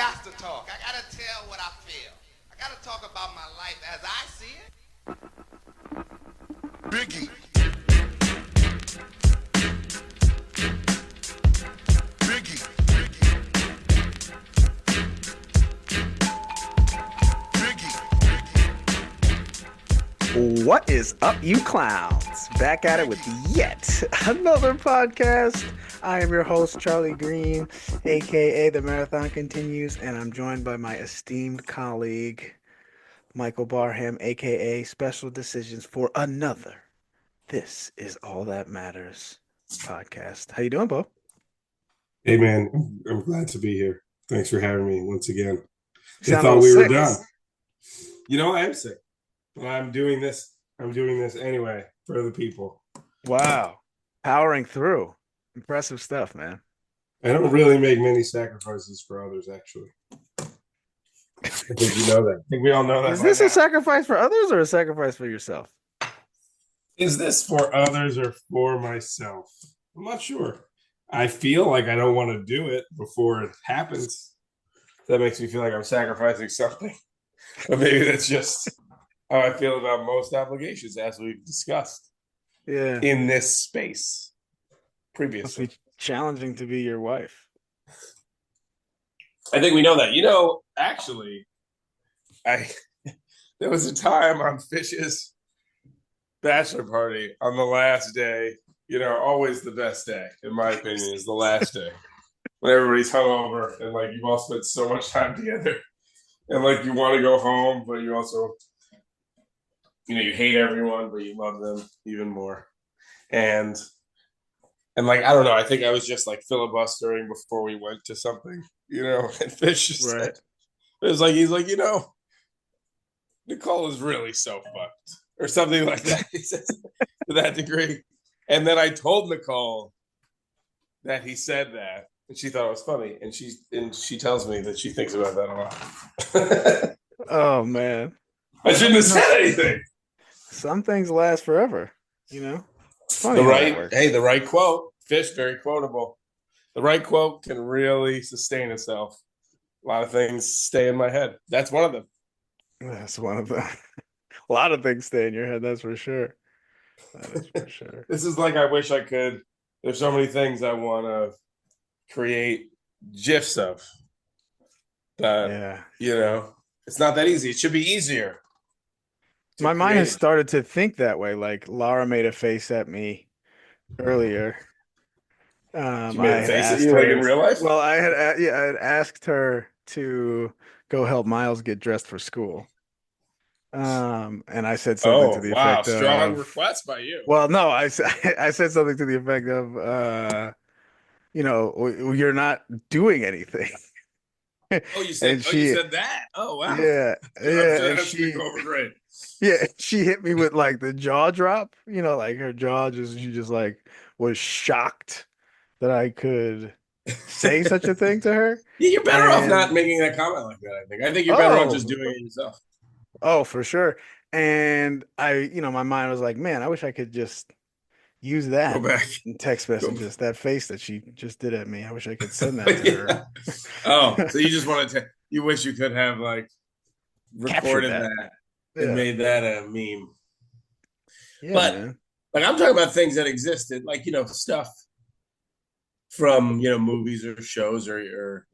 got to talk. I got to tell what I feel. I got to talk about my life as I see it. Biggie. Biggie. What is up, you clowns? Back at it with yet another podcast. I am your host, Charlie Green, aka The Marathon Continues, and I'm joined by my esteemed colleague, Michael Barham, aka Special Decisions for another This Is All That Matters podcast. How you doing, Bo? Hey man, I'm glad to be here. Thanks for having me once again. You They sound a thought little we were sick. done. You know, I am sick, but I'm doing this. I'm doing this anyway for the people. Wow. Powering through. Impressive stuff, man. I don't really make many sacrifices for others, actually. I think you know that. I think we all know that. Is by this a now. sacrifice for others or a sacrifice for yourself? Is this for others or for myself? I'm not sure. I feel like I don't want to do it before it happens. That makes me feel like I'm sacrificing something. But maybe that's just how I feel about most obligations, as we've discussed Yeah. in this space Must previously. be challenging to be your wife. I think we know that. You know, actually, there was a time on Fish's bachelor party on the last day. You know, always the best day, in my opinion, is the last day when everybody's hungover and like you've all spent so much time together, and like you want to go home, but you also, you know, you hate everyone, but you love them even more. And like I don't know, I think I was just like filibustering before we went to something, you know. And Fish just said, it was like he's like, you know, Nicole is really so fucked, or something like that. He said to that degree. And then I told Nicole that he said that, and she thought it was funny. And she tells me that she thinks about that a lot. Oh man. I shouldn't have said anything. Some things last forever, you know? It's funny The how that right, works. hey, the right quote. Fish, very quotable. The right quote can really sustain itself. A lot of things stay in my head. That's one of them. That's one of the a lot of things stay in your head, that's for sure. That is for sure. This is like I wish I could. There's so many things I want to create GIFs of that, Yeah. you know, it's not that easy. It should be easier to My mind has create. started to think that way. Like Laura made a face at me earlier. She I made a had face at asked you like her. in real life. Well, I had asked her to go help Miles get dressed for school. And I said something to Oh, the wow. effect Strong of, request by you. well, no, I said something to the effect of, you know, you're not doing anything. Oh, you said And oh, you she, said that. Oh, wow. yeah, I'm yeah, sure and that's gonna go over great. yeah, she hit me with like the jaw drop, you know, like her jaw she just like was shocked that I could say such a thing to her. Yeah, you're better off not And making that comment like that, I think. I think you're better off just oh, doing it yourself. oh, for sure. And my mind was like, man, I wish I could just use Go that back. in text Go. messages, that face that she just did at me. I wish I could send that to her. Yeah. Oh, so you just wanted to, you wish you could have like Captured recorded that. that and Yeah. made that a meme. Yeah, But man. like I'm talking about things that existed, like, you know, stuff from, you know, movies or shows or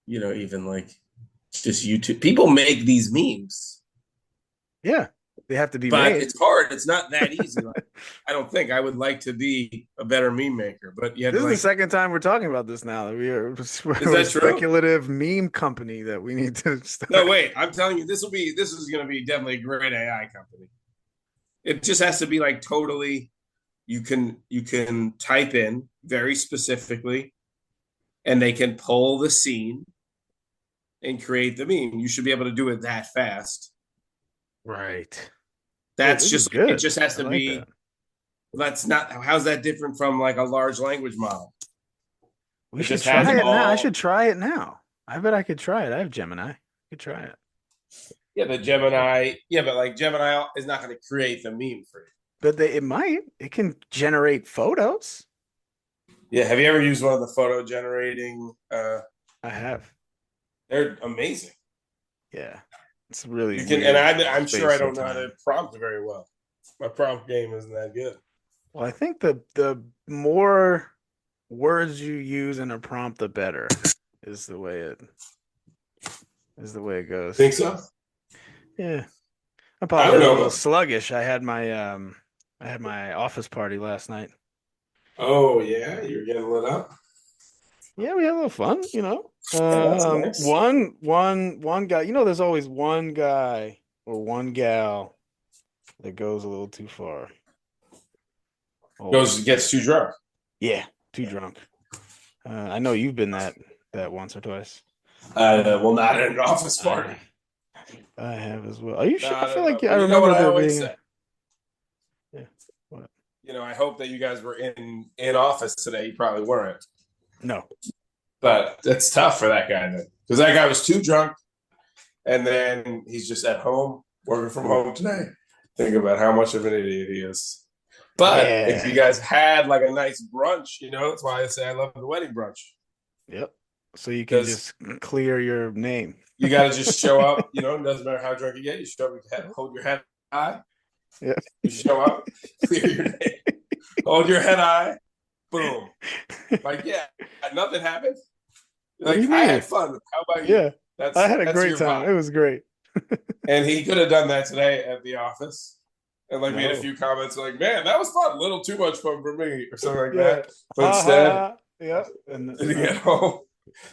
you know, even like just YouTube. People make these memes, Yeah. They have to be but made. it's hard. It's not that easy. Like, I don't think I would like to be a better meme maker, but yet, This is the like, second time we're talking about this now that is we're a that true? speculative meme company that we need to No, start. wait. I'm telling you, this is going to be definitely a great AI company. It just has to be like totally. You can type in very specifically, and they can pull the scene and create the meme. You should be able to do it that fast. Right. Yeah, That's this is just like it good. just has I to like that. be. That's not how's that different from like a large language model? We It should just has try it now. I should all. try it now. I bet I could try it. I have Gemini. I could try it. Yeah, but Gemini. Yeah, but like Gemini is not going to create the meme for you. But it might. It can generate photos. Yeah, have you ever used one of the photo generating? I have. They're amazing. Yeah, it's really You can, weird. I'm sure I don't know how Space-time. to prompt very well. My prompt game isn't that good. Well, I think the more words you use in a prompt, the better is the way it goes. Think so? Yeah. I I apologize, don't a know, little but sluggish. I had my office party last night. oh yeah, you're getting lit up. Yeah, we had a little fun, you know. Oh, that's nice. One guy, there's always one guy or one gal that goes a little too far. Goes Always. gets too drunk. Yeah, too drunk. I know you've been that once or twice. Well, not at an office party. I have as well. Are you sure? I Not feel at like all. I Well, you know what remember I there always being say. yeah. What? I hope that you guys were in office today. You probably weren't, No. but it's tough for that guy then, because that guy was too drunk, and then he's just at home working from home today. Think about how much of an idiot he is. But if you Yeah. guys had like a nice brunch, that's why I say I love the wedding brunch. Yep. So you can Because just clear your name. you got to just show up. It doesn't matter how drunk you get. You show up, hold your head high. Yeah. You show up, clear your name, hold your head high, boom. Like, yeah, nothing happened. What do Like, you I mean? had fun. How about you? Yeah. I That's had a that's great your time. vibe. It was great. And he could have done that today at the office. And like we had a No. few comments like, man, that was fun. A little too much fun for me, or something like Yeah. that. But Ha instead, ha. Yep. And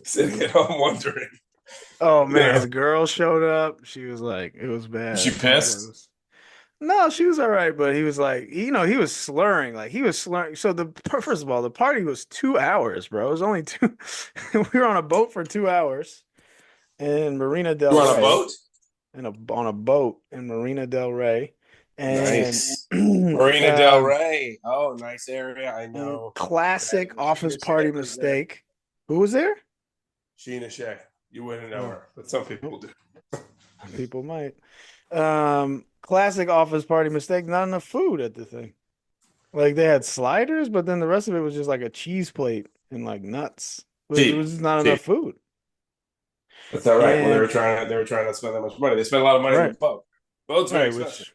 sitting at home wondering, oh you man, know, his girl showed up. She was like, it was is she bad. pissed? No, she was all right, but he was like, he was slurring. Like he was slurring. So first of all, the party was 2 hours, bro. It was only two. We were on a boat for 2 hours in Marina You Del on a Rey, boat? on a boat in Marina Del Rey, and Nice. Marina Del um, Rey. Oh, nice area. I and know. classic office Sheena Shea party lives there. mistake. Who was there? Sheena Shea. You wouldn't know Oh, her, but some people nope. do. People might. Classic office party mistake. Not enough food at the thing. Like they had sliders, but then the rest of it was just like a cheese plate and like nuts. It Cheap. was just not enough Cheap. food. That's all right. Well, And they were trying to spend that much money. They spent a lot of money on the right, boat. Boat's very right, expensive. which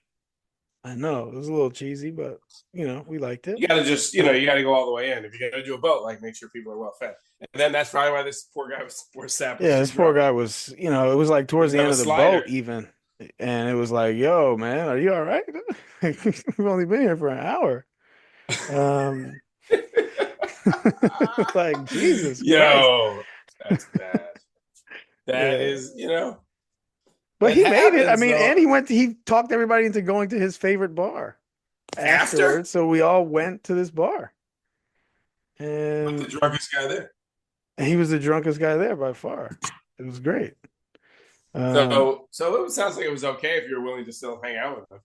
I know it was a little cheesy, but we liked it. You got to just, you got to go all the way in. If you're going to do a boat, like make sure people are well fed. And then that's probably why this poor guy was sap was Yeah, too this poor drunk. guy was, it was like He towards didn't the have end a of the slider. boat even. And it was like, yo, man, are you all right? We've only been here for an hour. Um, like Jesus Christ. Yo, that's bad. That Yeah. is, But it he made it. I happens mean, though. and he talked everybody into going to his favorite bar After? afterwards. So we all went to this bar. With the And drunkest guy there. he was the drunkest guy there by far. It was great. Um, So it sounds like it was okay if you were willing to still hang out with him.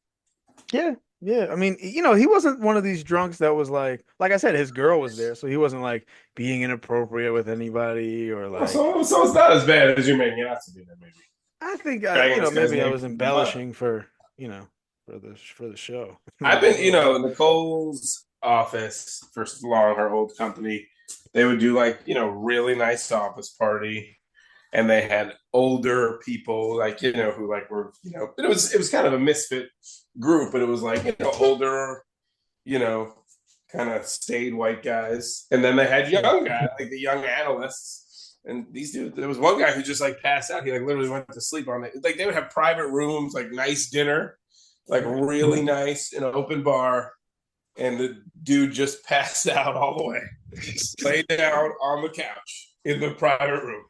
yeah, yeah. I mean, he wasn't one of these drunks that was like I said, his girl was there, so he wasn't like being inappropriate with anybody or Well, like. so it's not as bad as you're making it out to be. Then maybe I think dragging this guy's maybe I name was through the mud. embellishing for for the show. I've A been, little bit. Nicole's office for so long, her old company. They would do like, really nice office party, and they had older people like, who like were, it was kind of a misfit group, but it was like, older, you know, kind of staid white guys, and then they had young guys like the young analysts. And these dudes, there was one guy who just like passed out. He like literally went to sleep on it. Like they would have private rooms, like nice dinner, like really nice, in an open bar, and the dude just passed out all the way, laid down on the couch in the private room.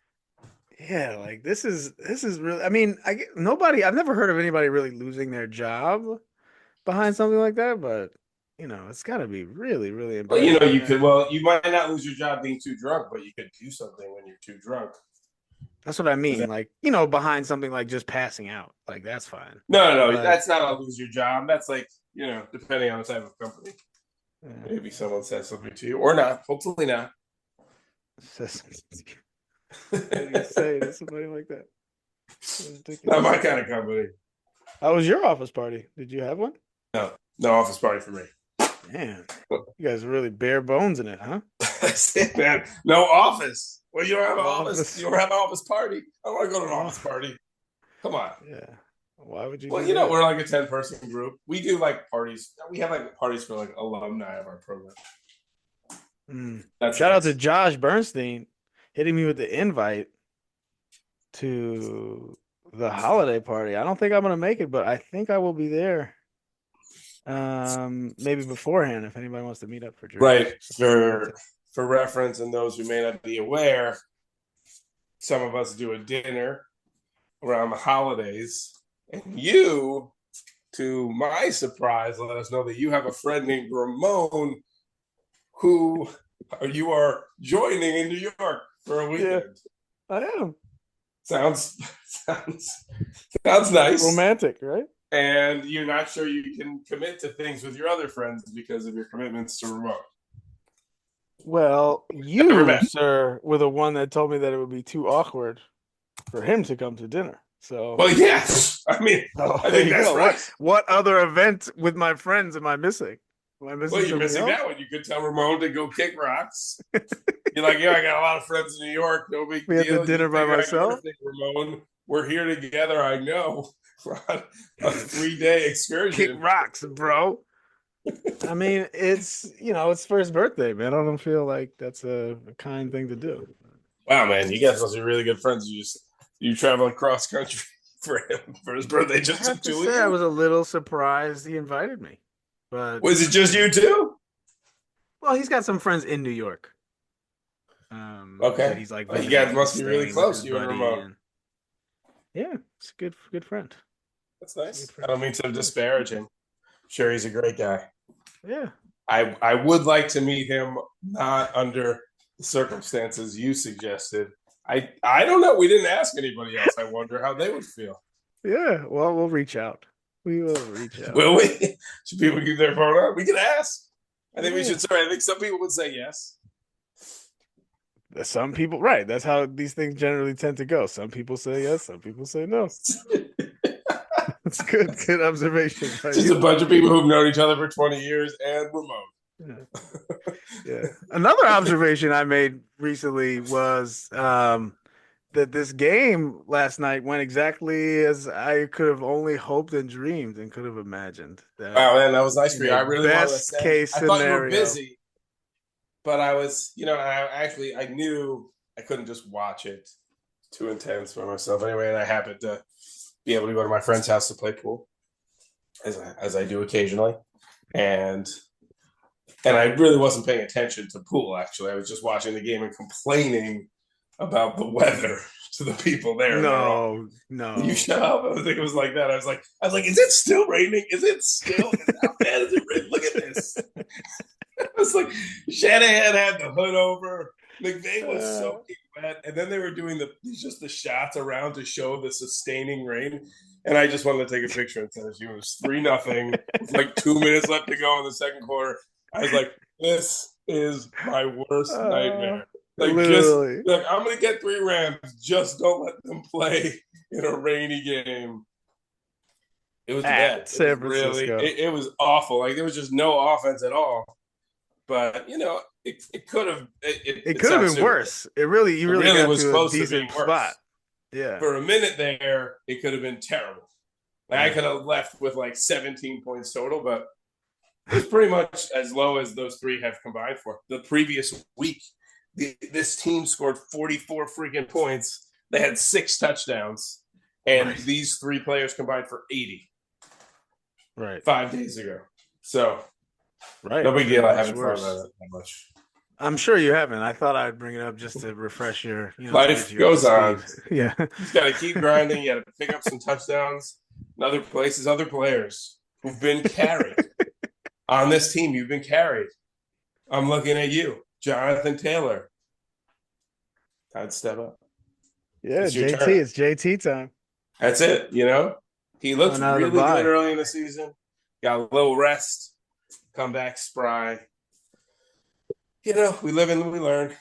Yeah, like this is really. I mean, I've never heard of anybody really losing their job behind something like that, but it's got to be really, really Well, embarrassing. you might not lose your job being too drunk, but you could do something when you're too drunk. That's what I Is mean. that- Like, behind something like just passing out, like that's fine. no, But that's not a lose your job. That's like, depending on the type of company. Maybe someone says something to you or not. Hopefully not. what do you say to somebody like that? Not my kind of company. How was your office party? Did you have one? No office party for me. Man, you guys are really bare bones in it, huh? That's it, man. No office. Well, you don't have an office. Office. You don't have an office party. I don't want to go to an office party. Come on. Yeah. Why would you Well, do you know, that? we're like a 10-person group. We do like parties. We have like parties for like alumni of our program. That's Shout out to nice. Josh Bernstein hitting me with the invite to the holiday party. I don't think I'm gonna make it, but I think I will be there. Maybe beforehand if anybody wants to meet up for drinks. Right. For reference, and those who may not be aware, some of us do a dinner around the holidays, and you, to my surprise, let us know that you have a friend named Ramon who you are joining in New York for a weekend. Yeah, I am. Sounds nice. Romantic, right? And you're not sure you can commit to things with your other friends because of your commitments to Ramon. Well, Never you, met. sir, were the one that told me that it would be too awkward for him to come to dinner. So, Well, yes. I mean, I think that's right. What other event with my friends am I missing? Am I missing Well, you're missing else? that one. You could tell Ramon to go kick rocks. You're like, yeah, I got a lot of friends in New York. No big We deal. had the dinner by myself. Ramon, we're here together. I know. On a 3-day excursion. Kick rocks, bro. I mean, it's it's for his birthday, man. I don't feel like that's a kind thing to do. Wow, man, you guys must be really good friends. You travel across country for him for his birthday. Just I have to say, I was a little surprised he invited me. But was it just you two? Well, he's got some friends in New York. Okay, he's like, you guys must be really close. You and Ramon. Yeah, it's a good friend. That's nice. I don't mean to disparage him. Sure, he's a great guy. Yeah. I would like to meet him, not under the circumstances you suggested. I don't know. We didn't ask anybody else. I wonder how they would feel. Yeah. Well, we'll reach out. We will reach out. Will we? Should people keep their phone on? We can ask. I think we should. Sorry, I think some people would say yes. Some people, right? That's how these things generally tend to go. Some people say yes. Some people say no. That's good. Good observation. Just a bunch of people who've known each other for 20 years and Ramon. Yeah. Another observation I made recently was that this game last night went exactly as I could have only hoped and dreamed and could have imagined. Wow, man, that was nice for you. I really wanted to best say. case I thought you scenario. were busy, but I was, I knew I couldn't just watch it. Too intense for myself anyway, and I happened to be able to go to my friend's house to play pool, as I do occasionally, and I really wasn't paying attention to pool. Actually, I was just watching the game and complaining about the weather to the people there. No. You shut up. I think it was like that. I was like, is it still raining? Is it still? How bad is it raining? Look at this. It was like Shanahan had the hood over. McVay was soaking wet, and then they were doing the shots around to show the sustaining rain. And I just wanted to take a picture and send it to you. It was 3-0 with like 2 minutes left to go in the second quarter. I was like, this is my worst nightmare. Like, literally. I'm going to get 3 Rams. Just don't let them play in a rainy game. It was bad. San Francisco. It was awful. Like, there was just no offense at all. But, it could have. It could have been worse. You really got was to close a to decent being worse. spot. Yeah. For a minute there, it could have been terrible. Like, I could have left with like 17 points total, but it was pretty much as low as those 3 have combined for. The previous week, this team scored 44 freaking points. They had 6 touchdowns, and these 3 players combined for 80. Right. 5 days ago. So, right. No big deal. I haven't thought about it that much. I'm sure you haven't. I thought I'd bring it up just to refresh your life goes on. Yeah. You got to keep grinding. You got to pick up some touchdowns in other places, other players who've been carried. On this team, you've been carried. I'm looking at you, Jonathan Taylor. Time to step up. Yeah, JT. It's JT time. That's it. He looked really good early in the season. Got a little rest. Come back spry. We live and we learn.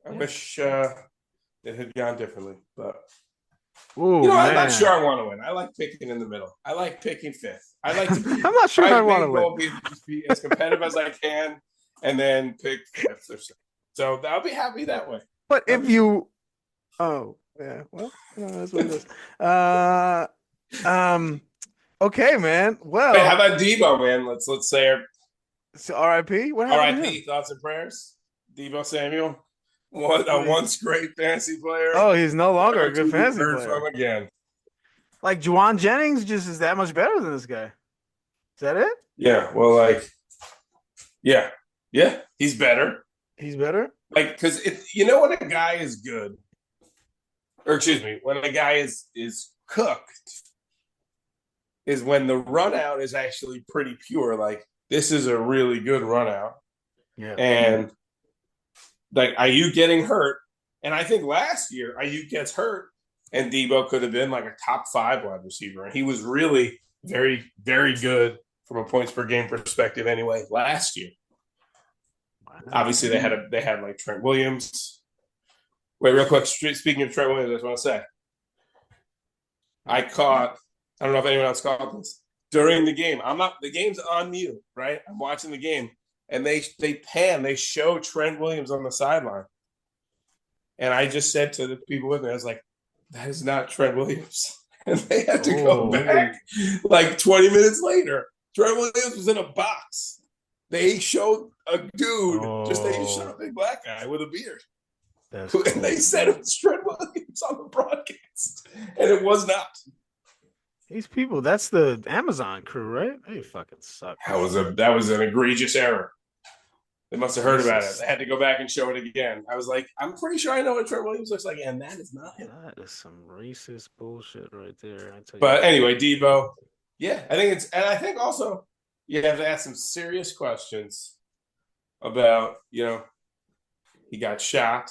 I wish it had gone differently, but I'm not sure I want to win. I like picking in the middle. I like picking 5th. I like to be. I'm not sure I want to win. Be as competitive as I can, and then pick 5th or 6th. So I'll be happy that way. But if you, oh yeah, well, that's what it is. Okay, man. Wait, how Well, about Debo, man? Let's say our so R.I.P. What happened to him? R.I.P. Thoughts and prayers. Debo Samuel, What is- once great fantasy player, Oh, he's no longer a never good to be fantasy heard player. from again. Like Juwan Jennings just is that much better than this guy. Is that it? Yeah, well, like, yeah, he's better. He's better. Like, because you know when a guy is good, or excuse me, when a guy is cooked, is when the run out is actually pretty pure. Like, this is a really good run out. Yeah. And like, are you getting hurt? And I think last year Ayuk gets hurt, and Debo could have been like a top 5 wide receiver, and he was really very, very good from a points per game perspective. Anyway, last year, obviously they had like Trent Williams. Wait, real quick. Speaking of Trent Williams, I just want to say, I don't know if anyone else caught this during the game. The game's on mute, right? I'm watching the game, and they show Trent Williams on the sideline. And I just said to the people with me, I was like, that is not Trent Williams. And they had to go back like 20 minutes later. Trent Williams was in a box. They showed a dude, they showed a big black guy with a beard. And they said it was Trent Williams on the broadcast. And it was not. These people, that's the Amazon crew, right? They fucking suck. That was an egregious error. They must have heard about it. They had to go back and show it again. I was like, I'm pretty sure I know what Trent Williams looks like, and that is not him. That is some racist bullshit right there. But anyway, Debo, yeah, I think also you have to ask some serious questions about, he got shot.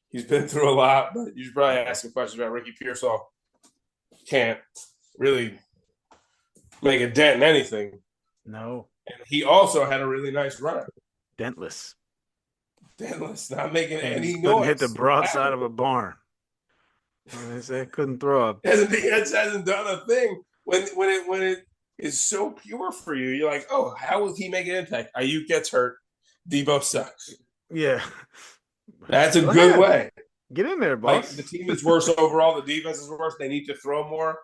He's been through a lot, but you should probably ask some questions about Ricky Pearsall. Can't really make a dent in anything. No. And he also had a really nice run. Dentless, not making any noise. Hit the broadside of a barn. They say couldn't throw up. Hasn't done a thing. When it is so pure for you, you're like, oh, how will he make an impact? Ayuk gets hurt. Debo sucks. Yeah. That's a good way. Get in there, boss. Like, the team is worse overall. The defense is worse. They need to throw more.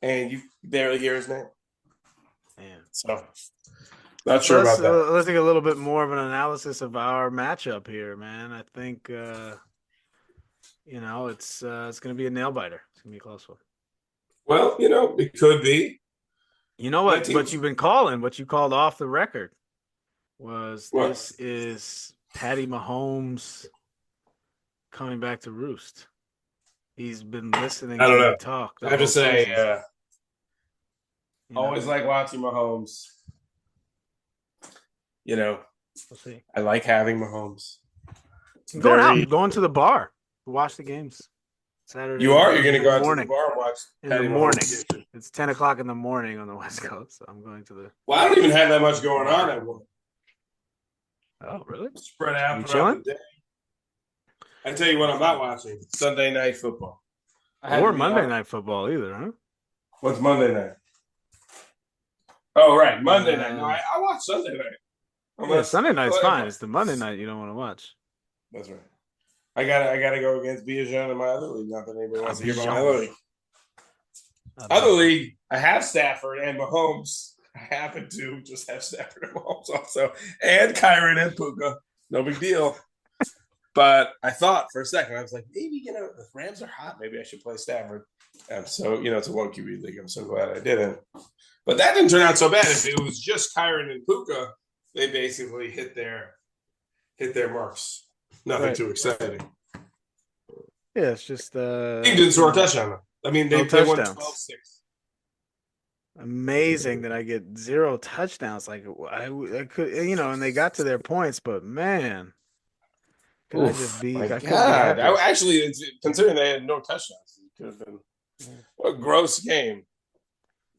And you barely hear his name. Man. So, not sure about that. Let's take a little bit more of an analysis of our matchup here, man. I think, it's going to be a nail biter. It's going to be a close one. Well, it could be. You know what you've been calling, what you called off the record was this is Patty Mahomes coming back to roost. He's been listening to me talk. I have to say, always like watching Mahomes. We'll see. I like having Mahomes. Going to the bar to watch the games. Saturday. You're going to go out to the bar and watch in the morning. It's 10 o'clock in the morning on the West Coast, so I'm going to the. Well, I don't even have that much going on at work. Oh, really? Spread out throughout the day. I tell you what, I'm not watching Sunday Night Football. Or Monday Night Football either, huh? What's Monday night? Oh, right, Monday night. No, I watch Sunday night. Sunday night's fine. It's the Monday night you don't want to watch. That's right. I gotta go against Bijan in my other league. Not that anybody wants to hear about my other league. Other league, I have Stafford and Mahomes. I happen to just have Stafford and Mahomes also, and Kyron and Puka. No big deal. But I thought for a second, I was like, maybe the Rams are hot. Maybe I should play Stafford. And so it's a 1 QB league. I'm so glad I didn't. But that didn't turn out so bad. If it was just Kyron and Puka, they basically hit their marks. Nothing too exciting. Yeah, it's just He didn't score a touchdown though. I mean, they won 12-6. Amazing that I get 0 touchdowns. Like I could, and they got to their points, but man, could I just be? My God, actually, considering they had no touchdowns, it could have been a gross game.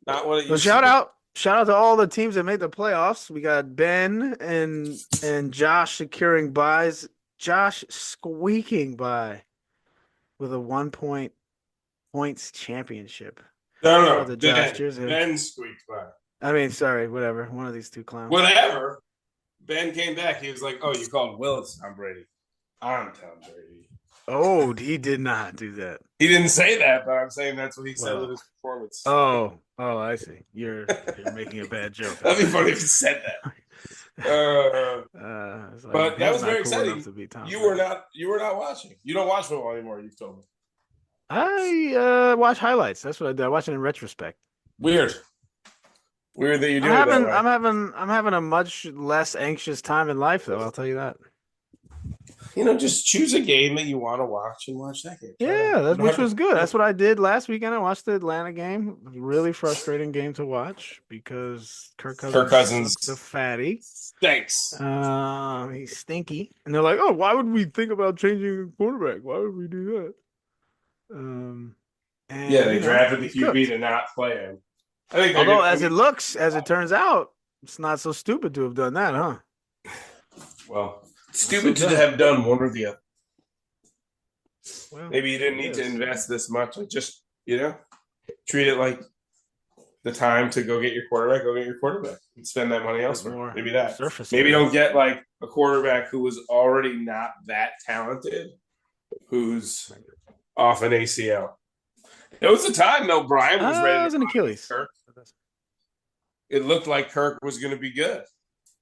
Not what it used shout out to all the teams that made the playoffs. We got Ben and Josh securing buys. Josh squeaking by with a 1 point points championship. No. Ben squeaked by. I mean, sorry, whatever. One of these two clowns. Whatever. Ben came back. He was like, "Oh, you called Willis Tom Brady." on Tom Brady. Oh, he did not do that. He didn't say that, but I'm saying that's what he said with Well, his performance. I see. You're making a bad joke. That'd be funny if he said that. It's like But that he's was not very cool enough exciting. to be Tom You were Brady. not. You were not watching. You don't watch football anymore. You've told me. I watch highlights. That's what I do. I watch it in retrospect. Weird. Weird that you I'm do it that having way. I'm having a much less anxious time in life though, I'll tell you that. Just choose a game that you want to watch and watch that game. Try that. Yeah, You that don't which have was to. good. That's what I did last weekend. I watched the Atlanta game. It was a really frustrating game to watch because Kirk Kirk Cousins sucks a Cousins. fatty. Thanks. He's stinky. And they're like, "Oh, why would we think about changing a quarterback? Why would we do that?" Yeah, And they you know, drafted the he QB cooked. to not play him. I think they're Although, gonna. I as mean, it turns out, it's not so stupid to have done that, huh? well, Not so stupid to dumb. have done one or the other. Well, Maybe you didn't I need to guess. invest this much. Like just treat it like the time to go get your quarterback. Go get your quarterback and spend that money A bit elsewhere. more Maybe that. surface Maybe area. don't get like a quarterback who was already not that talented, who's off an ACL. There was a time though Brian was ready It to was an run with Achilles. Kirk. It looked like Kirk was going to be good,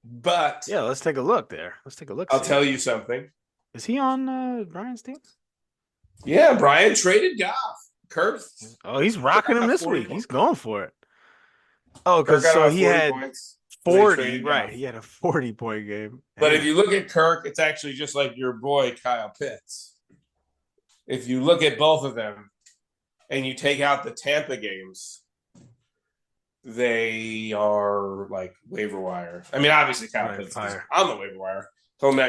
but Yeah, let's take a look there. Let's take a look. I'll See, tell you something. is he on Brian's team? Yeah, Brian traded Goff. Kirk Oh, he's Kirk rocking him got this 40 week. points. He's going for it. Oh, Kirk because got so about he 40 had points, and they 40, traded right? Goff. He had a 40-point game. But if Damn. you look at Kirk, it's actually just like your boy Kyle Pitts. If you look at both of them and you take out the Tampa games, they are like waiver wire. I mean, obviously Kyle Right, Pitts is fire. on the waiver wire. So now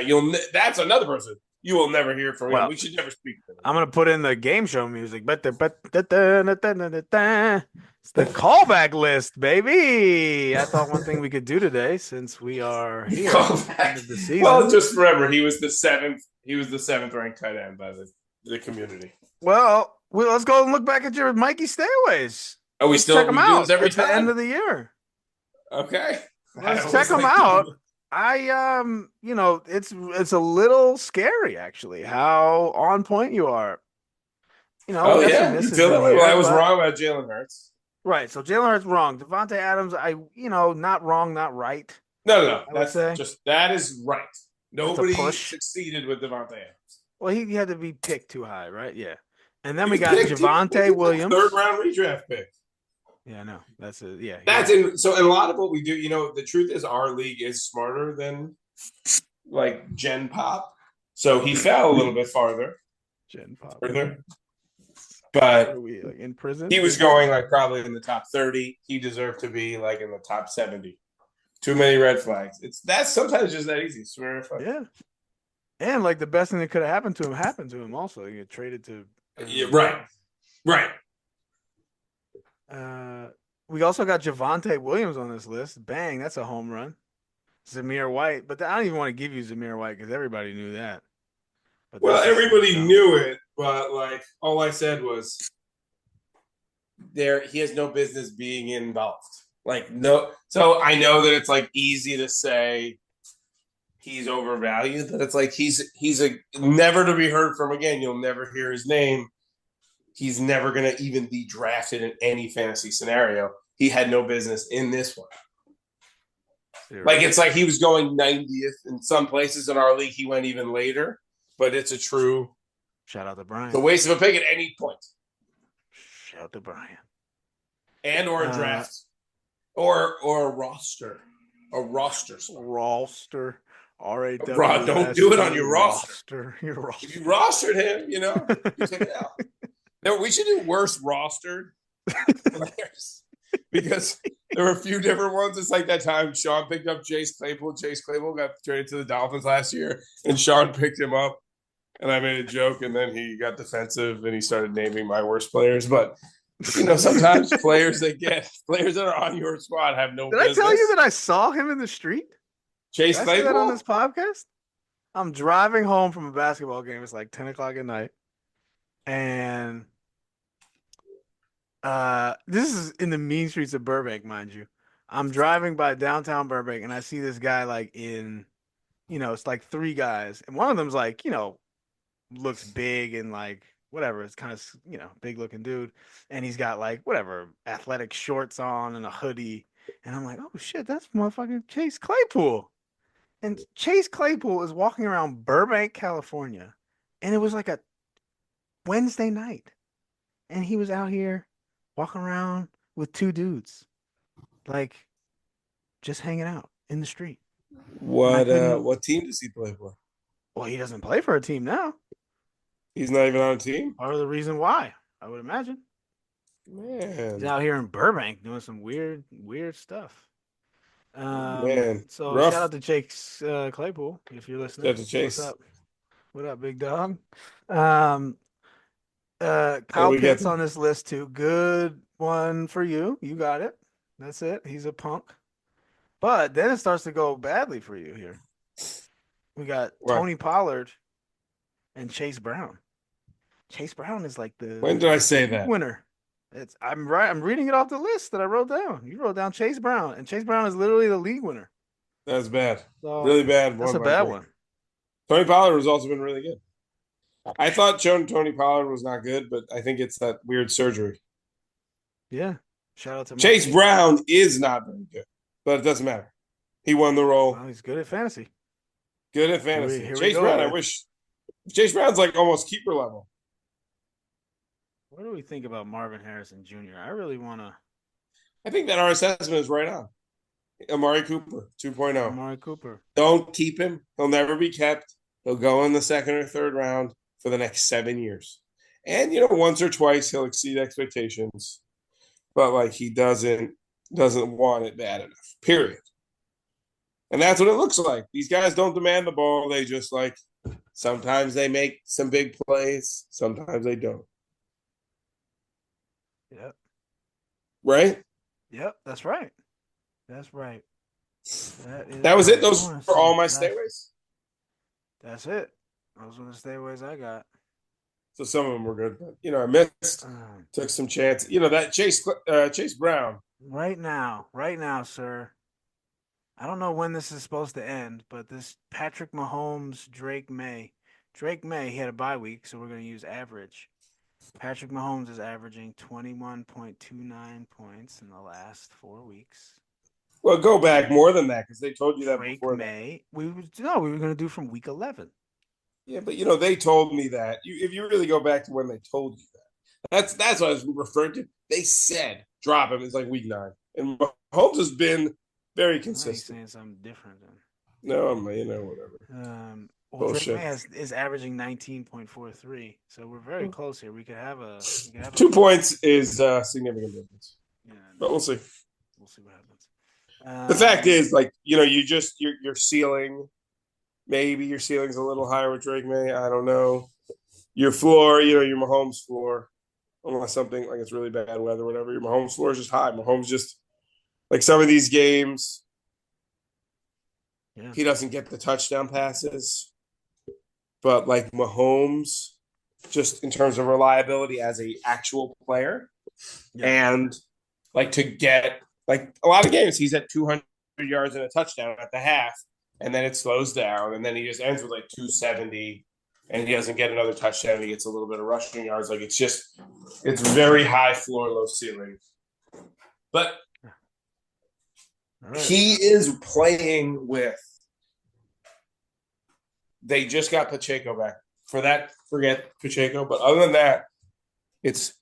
that's another person you will never hear from him. Well, We should never speak to him. I'm gonna put in the game show music, but it's the callback list, baby. I thought one thing we could do today, since we are here at the end of the Well, season. just remember he was the seventh. He was the seventh ranked tight end by the community. Well, let's go and look back at your Mikey stayaways. Oh, Let's check them we do out this every at the end time. of the year. Okay, Let's check them out. It's a little scary actually how on point you are. Oh We got some yeah, you misses feel in that way? Well, here, I was but wrong about Jalen Hurts. right. So Jalen Hurts wrong. Devontae Adams, not wrong, not right. No. I would say That is right. that's a Nobody push. succeeded with Devontae Adams. Well, he had to be picked too high, right? Yeah. And then He we was got picked. Javonte Williams. Third round redraft pick. Yeah, no, that's it. Yeah, That's in. So, and a lot of what we do, the truth is, our league is smarter than like Gen Pop. So he fell a little bit farther. Gen Pop. Further. What But are we like in prison? he was going like probably in the top 30. He deserved to be like in the top 70. Too many red flags. That's sometimes just that easy. Yeah. And like the best thing that could have happened to him also. He get traded to Yeah, right. we also got Javonte Williams on this list. Bang, that's a home run. Zamir White, but I don't even want to give you Zamir White because everybody knew that. But Well, that's just everybody dumb. knew it, but like all I said was he has no business being involved. Like no, so I know that it's like easy to say he's overvalued, but it's like he's a never to be heard from again. You'll never hear his name. He's never going to even be drafted in any fantasy scenario. He had no business in this one. Like it's like he was going 90th in some places in our league. He went even later, but it's a true shout out to Brian. The waste of a pick at any point. Shout out to Brian. And or a draft. Or a roster. A roster spot. Roster. R-A-W-S-T. Don't do it on your roster. Your roster. If you rostered him, you take it out. No, we should do worse rostered players. Because there were a few different ones. It's like that time Sean picked up Chase Claypool. Chase Claypool got traded to the Dolphins last year, and Sean picked him up. And I made a joke, and then he got defensive, and he started naming my worst players. But sometimes players that are on your squad have no business. Did I tell you that I saw him in the street? Chase Claypool? Did I say that on this podcast? I'm driving home from a basketball game. It's like 10 o'clock at night. And this is in the mean streets of Burbank, mind you. I'm driving by downtown Burbank, and I see this guy like in it's like three guys, and one of them's like, looks big and like whatever. It's kind of, big looking dude, and he's got like whatever athletic shorts on and a hoodie, and I'm like, oh shit, that's motherfucking Chase Claypool. And Chase Claypool is walking around Burbank, California, and it was like a Wednesday night, and he was out here walking around with two dudes, like just hanging out in the street. And I couldn't. What team does he play for? Well, he doesn't play for a team now. He's not even on a team? Part of the reason why, I would imagine. He's Man. out here in Burbank doing some weird stuff. Man. So shout Rough. out to Chase Claypool if you're listening. Shout out to Chase. What's up? What up, big dog? Um, Kyle we get Pitts on this list too. Good one for you. You got it. That's it. He's a punk. But then it starts to go badly for you here. We got What? Tony Pollard and Chase Brown. Chase Brown is like the When did I say that? winner. I'm right. I'm reading it off the list that I wrote down. You wrote down Chase Brown, and Chase Brown is literally the league winner. That's bad. So Really bad. that's a bad one. Tony Pollard has also been really good. I thought Tony Pollard was not good, but I think it's that weird surgery. Yeah. Shout out to Chase Mikey. Brown is not very good, but it doesn't matter. He won the role. Well, he's good at fantasy. Good at fantasy. Here we Chase go, Brown, man. I wish. Chase Brown's like almost keeper level. What do we think about Marvin Harrison Jr.? I really want to. I think that our assessment is right on. Amari Cooper 2.0. Amari Cooper. Don't keep him. He'll never be kept. He'll go in the second or third round for the next 7 years. And, once or twice he'll exceed expectations. But, like, he doesn't want it bad enough, period. And that's what it looks like. These guys don't demand the ball. They just, like, sometimes they make some big plays. Sometimes they don't. Yep. Right? Yep. That's right. That's right. That was it. Those were all my stayaways. That's it. Those were the stayaways I got. So some of them were good, but I missed. Took some chance. That Chase Brown. Right now, sir. I don't know when this is supposed to end, but this Patrick Mahomes, Drake May, he had a bye week, so we're going to use average. Patrick Mahomes is averaging 21.29 points in the last 4 weeks. Well, go back more than that because they told you that Drake before. May, we were going to do from week 11. Yeah, but they told me that. If you really go back to when they told you that, that's what I was referring to. They said drop him. It's like week 9, and Mahomes has been very consistent. He's saying something different then. No, whatever. Well, Drake May is averaging 19.43, so we're very close here. We could have a 2 points is a significant difference. Yeah, but we'll see. We'll see what happens. The fact is, like, your ceiling. Maybe your ceiling's a little higher with Drake May. I don't know. Your floor, your Mahomes floor, unless something like it's really bad weather, or whatever. Your Mahomes floor is just high. Mahomes just like some of these games. Yeah. He doesn't get the touchdown passes, but like Mahomes, just in terms of reliability as a actual player, and like to get like a lot of games, he's at 200 yards and a touchdown at the half. And then it slows down, and then he just ends with like 270, and he doesn't get another touchdown. He gets a little bit of rushing yards. Like it's very high floor, low ceiling. But he is playing with. They just got Pacheco back. For that, forget Pacheco. But other than that, it's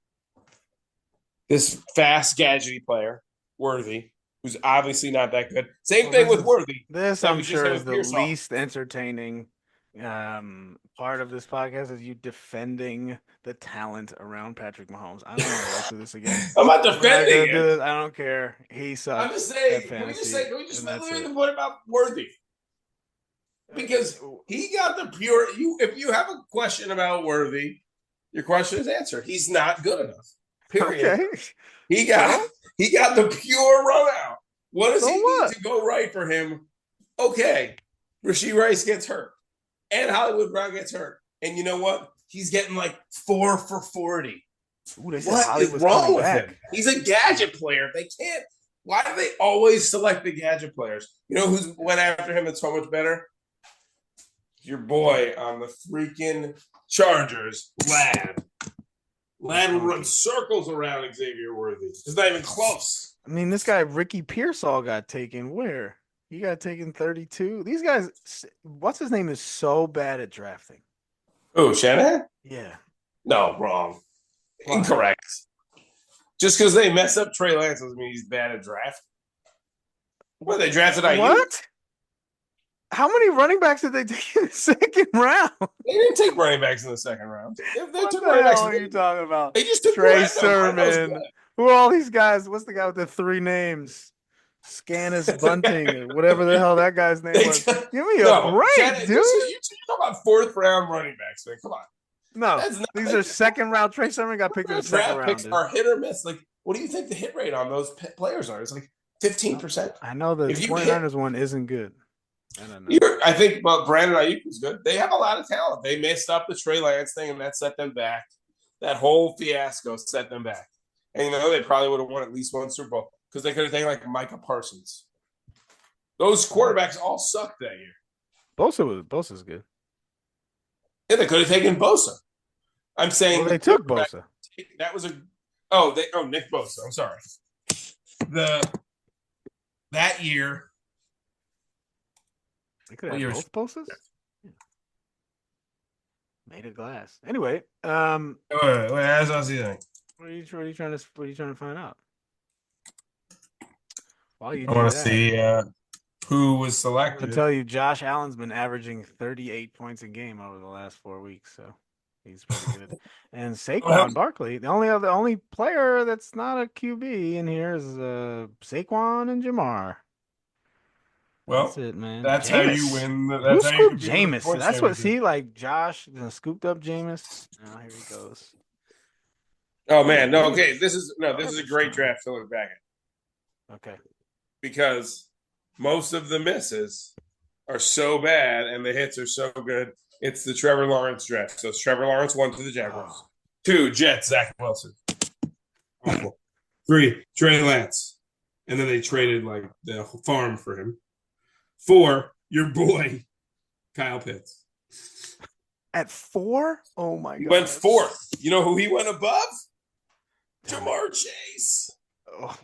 this fast, gadgety player, Worthy, who's obviously not that good. Same thing with Worthy. This, I'm sure, is the least entertaining part of this podcast is you defending the talent around Patrick Mahomes. I don't want to go through this again. I'm not defending it. I don't care. He sucks. I'm just saying. Can we just spend the point about Worthy? Because he got the pure. If you have a question about Worthy, your question is answered. He's not good enough. Period. Okay. He got the pure run out. What does he need to go right for him? Okay, Rashee Rice gets hurt, and Hollywood Brown gets hurt, and you know what? He's getting like 4 for 40. What is wrong with him? He's a gadget player. They can't. Why do they always select the gadget players? You know who's went after him that's so much better? your boy on the freaking Chargers, Lad. Lad will run circles around Xavier Worthy. It's not even close. I mean, this guy Ricky Pearsall got taken. Where? He got taken 32. These guys, what's his name, is so bad at drafting. Oh, Shanahan? Yeah. No, wrong. Why? Incorrect. Just because they mess up Trey Lance doesn't mean he's bad at draft. What, they drafted IU? What? How many running backs did they take in the second round? They didn't take running backs in the second round. What the hell are you talking about? They just took Trey Sermon. Who are all these guys? What's the guy with the 3 names? Scannis Bunting or whatever the hell that guy's name was. Give me a break, dude. You talk about 4th round running backs, man. Come on. No, these are second round. Trey Sermon got picked in the second round. Picks are hit or miss. Like, what do you think the hit rate on those players are? It's like 15%. I know the 49ers one isn't good. I don't know. I think Brandon Ayuk is good. They have a lot of talent. They messed up the Trey Lance thing, and that set them back. That whole fiasco set them back. And, they probably would have won at least one Super Bowl because they could have taken, like, Micah Parsons. Those quarterbacks all sucked that year. Bosa's good. Yeah, they could have taken Bosa. I'm saying they took Bosa. That was Nick Bosa. I'm sorry. That year. They could have both Bosas. Yeah. Made of glass. Anyway, wait, as I was saying. What are you trying to find out? I want to see who was selected. I'm going to tell you, Josh Allen's been averaging 38 points a game over the last 4 weeks, so he's pretty good. And Saquon Barkley, the only player that's not a QB in here is Saquon and Jamar. Well, that's it, man. That's Jameis. how you win. Who scooped Jameis? That's what. See, like Josh scooped up Jameis. Oh, here he goes. Oh man, no. Okay, this is a great draft to look back at. Okay. Because most of the misses are so bad and the hits are so good. It's the Trevor Lawrence draft. So it's Trevor Lawrence 1 to the Jaguars. 2, Jets, Zach Wilson. 3, Trey Lance. And then they traded like the farm for him. 4, your boy, Kyle Pitts. At 4? Oh my God. He went 4th. You know who he went above? Jamar Chase. Oh.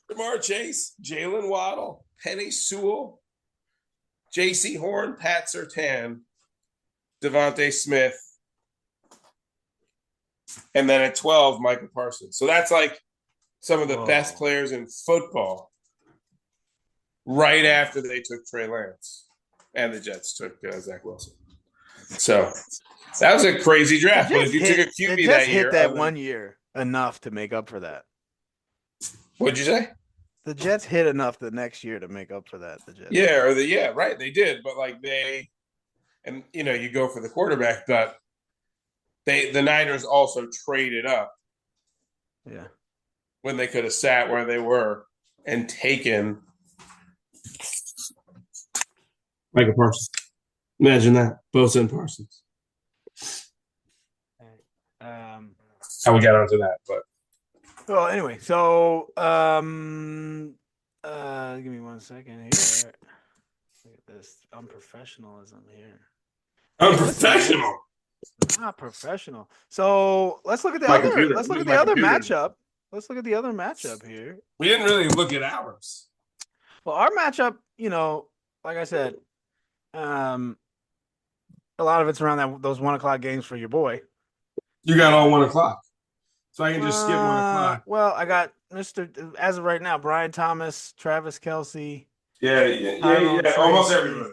Jamar Chase, Jalen Waddle, Penny Sewell, J.C. Horn, Pat Surtain, Devontae Smith, and then at 12, Micah Parsons. So that's like some of the best players in football right after they took Trey Lance and the Jets took Zach Wilson. So that was a crazy draft. But if you took a QB that year. Hit that 1 year enough to make up for that. What'd you say? The Jets hit enough the next year to make up for that. The Jets. Yeah, right. They did. But like you go for the quarterback, but the Niners also traded up. Yeah. When they could have sat where they were and taken Micah Parsons. Imagine that. Bosa and Parsons. How we got onto that, but well, anyway, so give me 1 second here. Look at this unprofessionalism here. Unprofessional. Not professional. So let's look at the other. Let's look at the other matchup. Let's look at the other matchup here. We didn't really look at ours. Well, our matchup, like I said, a lot of it's around those 1 o'clock games for your boy. You got all 1 o'clock. So I can just skip 1 o'clock. Well, I got as of right now, Brian Thomas, Travis Kelce. Yeah. Almost everybody.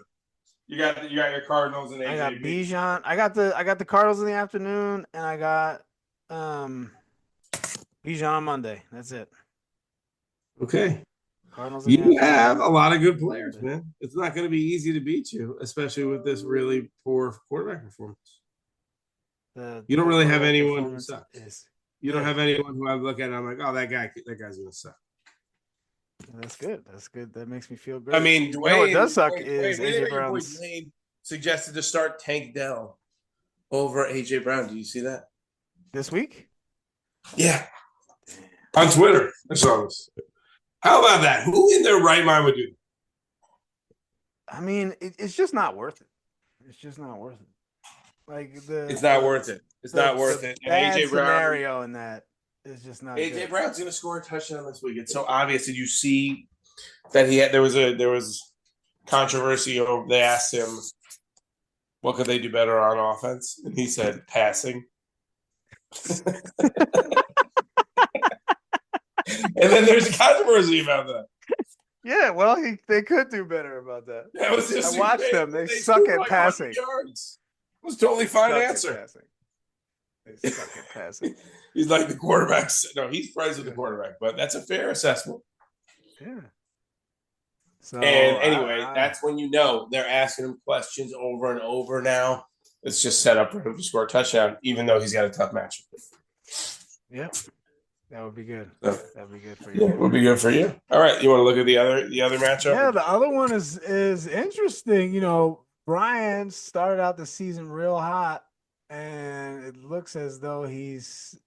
You got your Cardinals and AJ. I got Bijan. I got the Cardinals in the afternoon, and I got Bijan on Monday. That's it. Okay. Cardinals. You have a lot of good players, man. It's not going to be easy to beat you, especially with this really poor quarterback performance. You don't really have anyone who sucks. You don't have anyone who I look at and I'm like, oh, that guy's going to suck. That's good. That's good. That makes me feel good. I mean, what does suck is AJ Brown's. Dwayne suggested to start Tank Dell over AJ Brown. Do you see that? This week? Yeah. On Twitter. I saw this. How about that? Who in their right mind would do that? I mean, it's just not worth it. It's just not worth it. Like It's not worth it. It's not worth it. And bad AJ Brown scenario in that is just not AJ good. Brown's going to score a touchdown this week. It's so obvious. Did you see that there was controversy over? They asked him what could they do better on offense, and he said passing. And then there's a controversy about that. Yeah, well, they could do better about that. That was just I watched them. They suck at passing. Yards. It was a totally fine answer. They suck at passing. He's like the quarterback. No, he's friends with the quarterback, but that's a fair assessment. Yeah. So, And anyway, that's when you know they're asking him questions over and over now. It's just set up for him to score a touchdown, even though he's got a tough matchup. Yep. That would be good. So, that would be good for you. Yeah, it would be good for you. All right. You want to look at the other matchup? Yeah, the other one is interesting. You know, Brian started out the season real hot, and it looks as though he's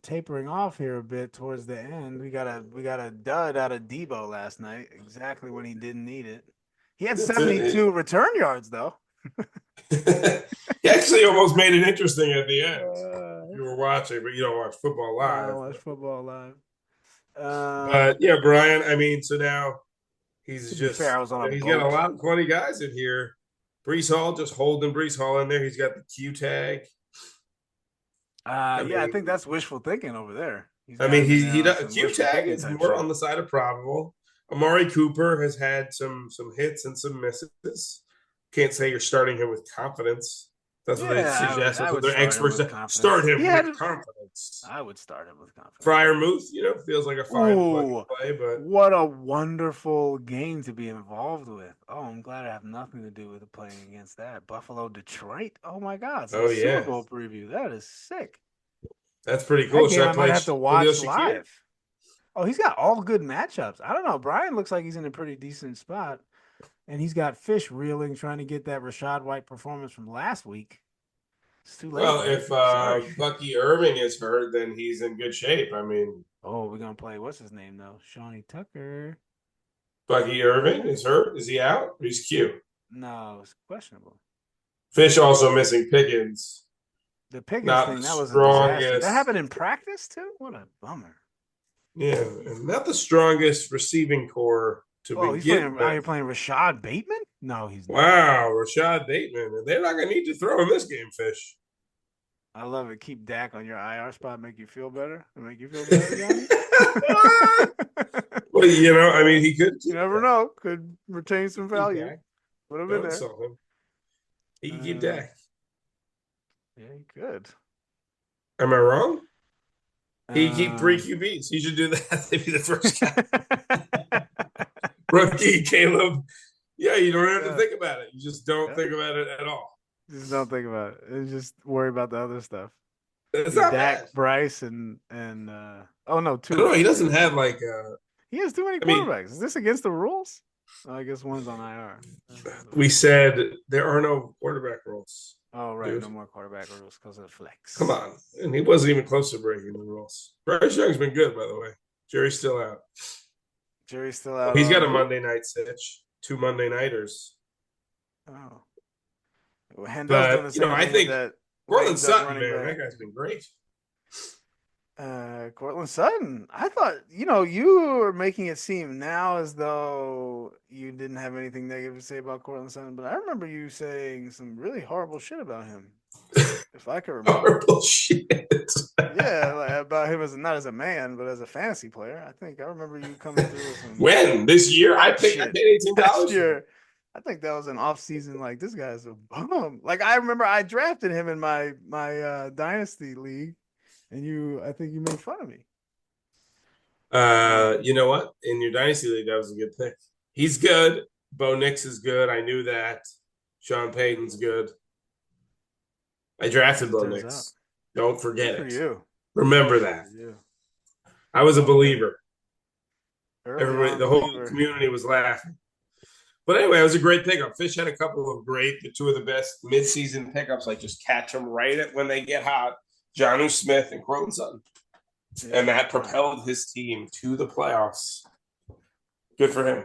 tapering off here a bit towards the end. We got a dud out of Debo last night, exactly when he didn't need it. He had 72 return yards though. He actually almost made it interesting at the end. You were watching, but you don't watch football live. I don't watch football live. But yeah, Brian. I mean, so now he's just fair, he's got a lot of 20 guys in here. Brees Hall, just holding Brees Hall in there. He's got the Q tag. I think that's wishful thinking over there. He does. Q tag is more on the side of probable. Amari Cooper has had some hits and some misses. Can't say you're starting him with confidence. That's what they suggest. That's what their experts say. Start him with confidence. I would start him with confidence. Freiermuth, feels like a fine play, but what a wonderful game to be involved with. Oh, I'm glad I have nothing to do with playing against that. Buffalo, Detroit. Oh my God! Super Bowl preview. That is sick. That's pretty cool. That game I might have to watch live. Oh, he's got all good matchups. I don't know. Brian looks like he's in a pretty decent spot. And he's got Fish reeling, trying to get that Rachaad White performance from last week. It's too late. Well, if Bucky Irving is hurt, then he's in good shape. I mean, we're gonna play. What's his name though? Shawnee Tucker. Bucky Irving is hurt. Is he out? Or he's Q? No, it's questionable. Fish also missing Pickens. The Pickens thing, that was a disaster. That happened in practice too. What a bummer. Yeah, and not the strongest receiving core. He's playing Rashad Bateman? No, he's not. Wow, Rashad Bateman. They're not going to need to throw in this game, Fish. I love it. Keep Dak on your IR spot. Make you feel better? Make you feel better, Johnny? Well, he could. You never know. Could retain some value. Put him in there. He can keep Dak. Yeah, he could. Am I wrong? He can keep 3 QBs. He should do that. They'd be the first guy. Rookie, Caleb. Yeah, you don't have to think about it. You just don't think about it at all. Just don't think about it. Just worry about the other stuff. It's not Dak, bad. Bryce, and two. No, he doesn't have he has too many quarterbacks. Is this against the rules? I guess one's on IR. We said there are no quarterback rules. Oh, right. Dude. No more quarterback rules because of the flex. Come on. And he wasn't even close to breaking the rules. Bryce Young's been good, by the way. Jerry's still out. He's got a Monday night sitch. 2 Monday nighters. Oh. Well, I think Cortland Sutton, man, that guy's been great. Cortland Sutton. I thought, you were making it seem now as though you didn't have anything negative to say about Cortland Sutton, but I remember you saying some really horrible shit about him. If I can remember. Horrible shit. Yeah, about him not as a man, but as a fantasy player. I remember you coming through with some. When? This year? I paid $18. Last year. I think that was an off season. Like, this guy's a bum. Like, I remember I drafted him in my dynasty league. And I think you made fun of me. You know what? In your dynasty league, that was a good pick. He's good. Bo Nix is good. I knew that. Sean Payton's good. I drafted Bo Nix. Don't forget it. You. Remember that. I was a believer. Everybody, the whole community was laughing. But anyway, it was a great pickup. Fish had a couple of two of the best midseason pickups. Like, just catch them right at when they get hot. Jonnu Smith and Cortland Sutton. Yeah. And that propelled his team to the playoffs. Good for him.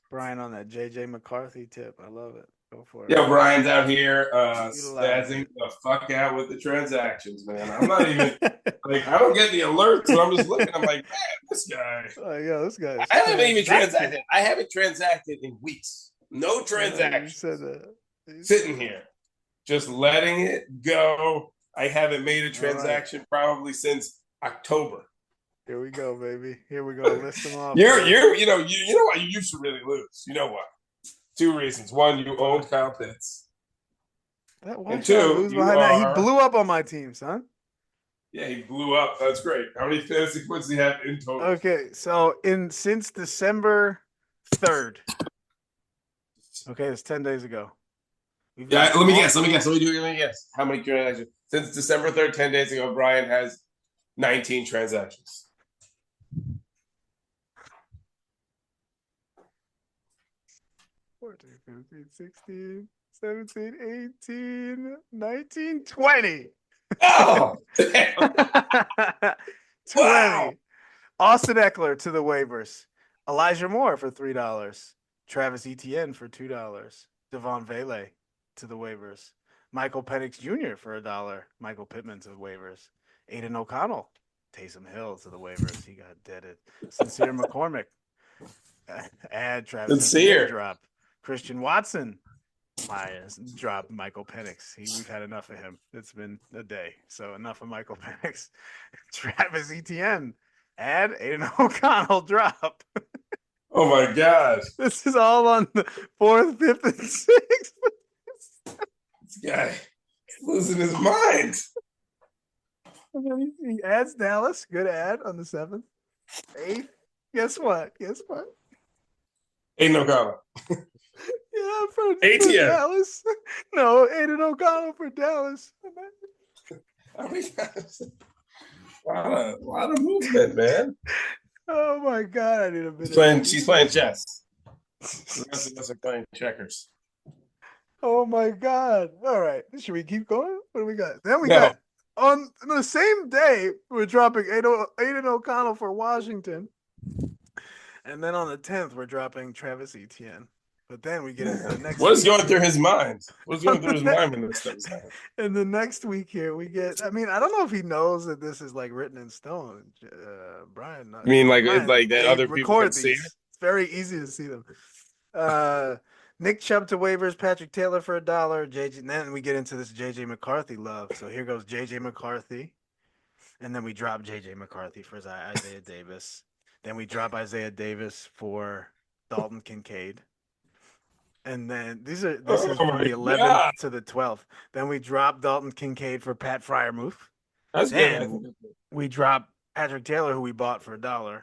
Brian on that J.J. McCarthy tip. I love it. Go for it. Yeah, Brian's out here Utilize spazzing it. the fuck out with the transactions, man. I'm not even like I don't get the alerts, but I'm just looking. I'm like, man, this guy. Oh, yeah, this guy is I haven't even transacting. transacted. I haven't transacted in weeks. No You transactions. said that. Sitting here, just letting it go. I haven't made a All right. transaction probably since October. Here we go, baby. Here we go. List them off. You know why you used to really lose. You know why? 2 reasons. One, you owned Kyle Pitts. Why And should I 2, lose you behind that? He are. blew up on my team, son. Yeah, he blew up. That's great. How many fantasy points do you have in total? Okay, so since December 3rd. Okay, it's 10 days ago. Yeah, let me guess. Let me guess. How many transactions? Since December 3rd, 10 days ago, Brian has 19 transactions. 14, 15, 16, 17, 18, 19, 20. Oh! 20. Wow. Austin Eckler to the waivers. Elijah Moore for $3. Travis Etienne for $2. Devon Vele to the waivers. Michael Penix Jr. for $1. Michael Pittman to the waivers. Aiden O'Connell. Taysom Hill to the waivers. He got deaded. Sincere McCormick. Add Travis Sincere. drop. Christian Watson. Myers drop Michael Penix. We've had enough of him. It's been a day. So enough of Michael Penix. Travis Etienne. Add Aiden O'Connell drop. Oh my God. This is all on the 4th, 5th, and 6th. This guy is losing his mind. He adds Dallas. Good ad on the 7th. 8th. Guess what? Ain't no comment. Yeah, for ATM. Dallas. No, Aiden O'Connell for Dallas. How many times? A lot of movement, man. Oh my God, I need a bit. She's playing chess. The rest of us are playing checkers. Oh my God. All right. Should we keep going? What do we got? Then we got on the same day, we're dropping Aiden O'Connell for Washington. And then on the 10th, we're dropping Travis Etienne. But then we get into the next What is going through his mind? What's going through his mind when this stuff's happening? And the next week here, we get, I don't know if he knows that this is like written in stone. Brian. I mean, like Brian, that other people can see it? It's very easy to see them. Nick Chubb to waivers, Patrick Taylor for $1. JJ, and then we get into this JJ McCarthy love. So here goes JJ McCarthy. And then we drop JJ McCarthy for Isaiah Davis. Then we drop Isaiah Davis for Dalton Kincaid. And then this is from the 11th to the 12th. Then we drop Dalton Kincaid for Pat Fryermuth. That's then good. We drop Patrick Taylor, who we bought for $1.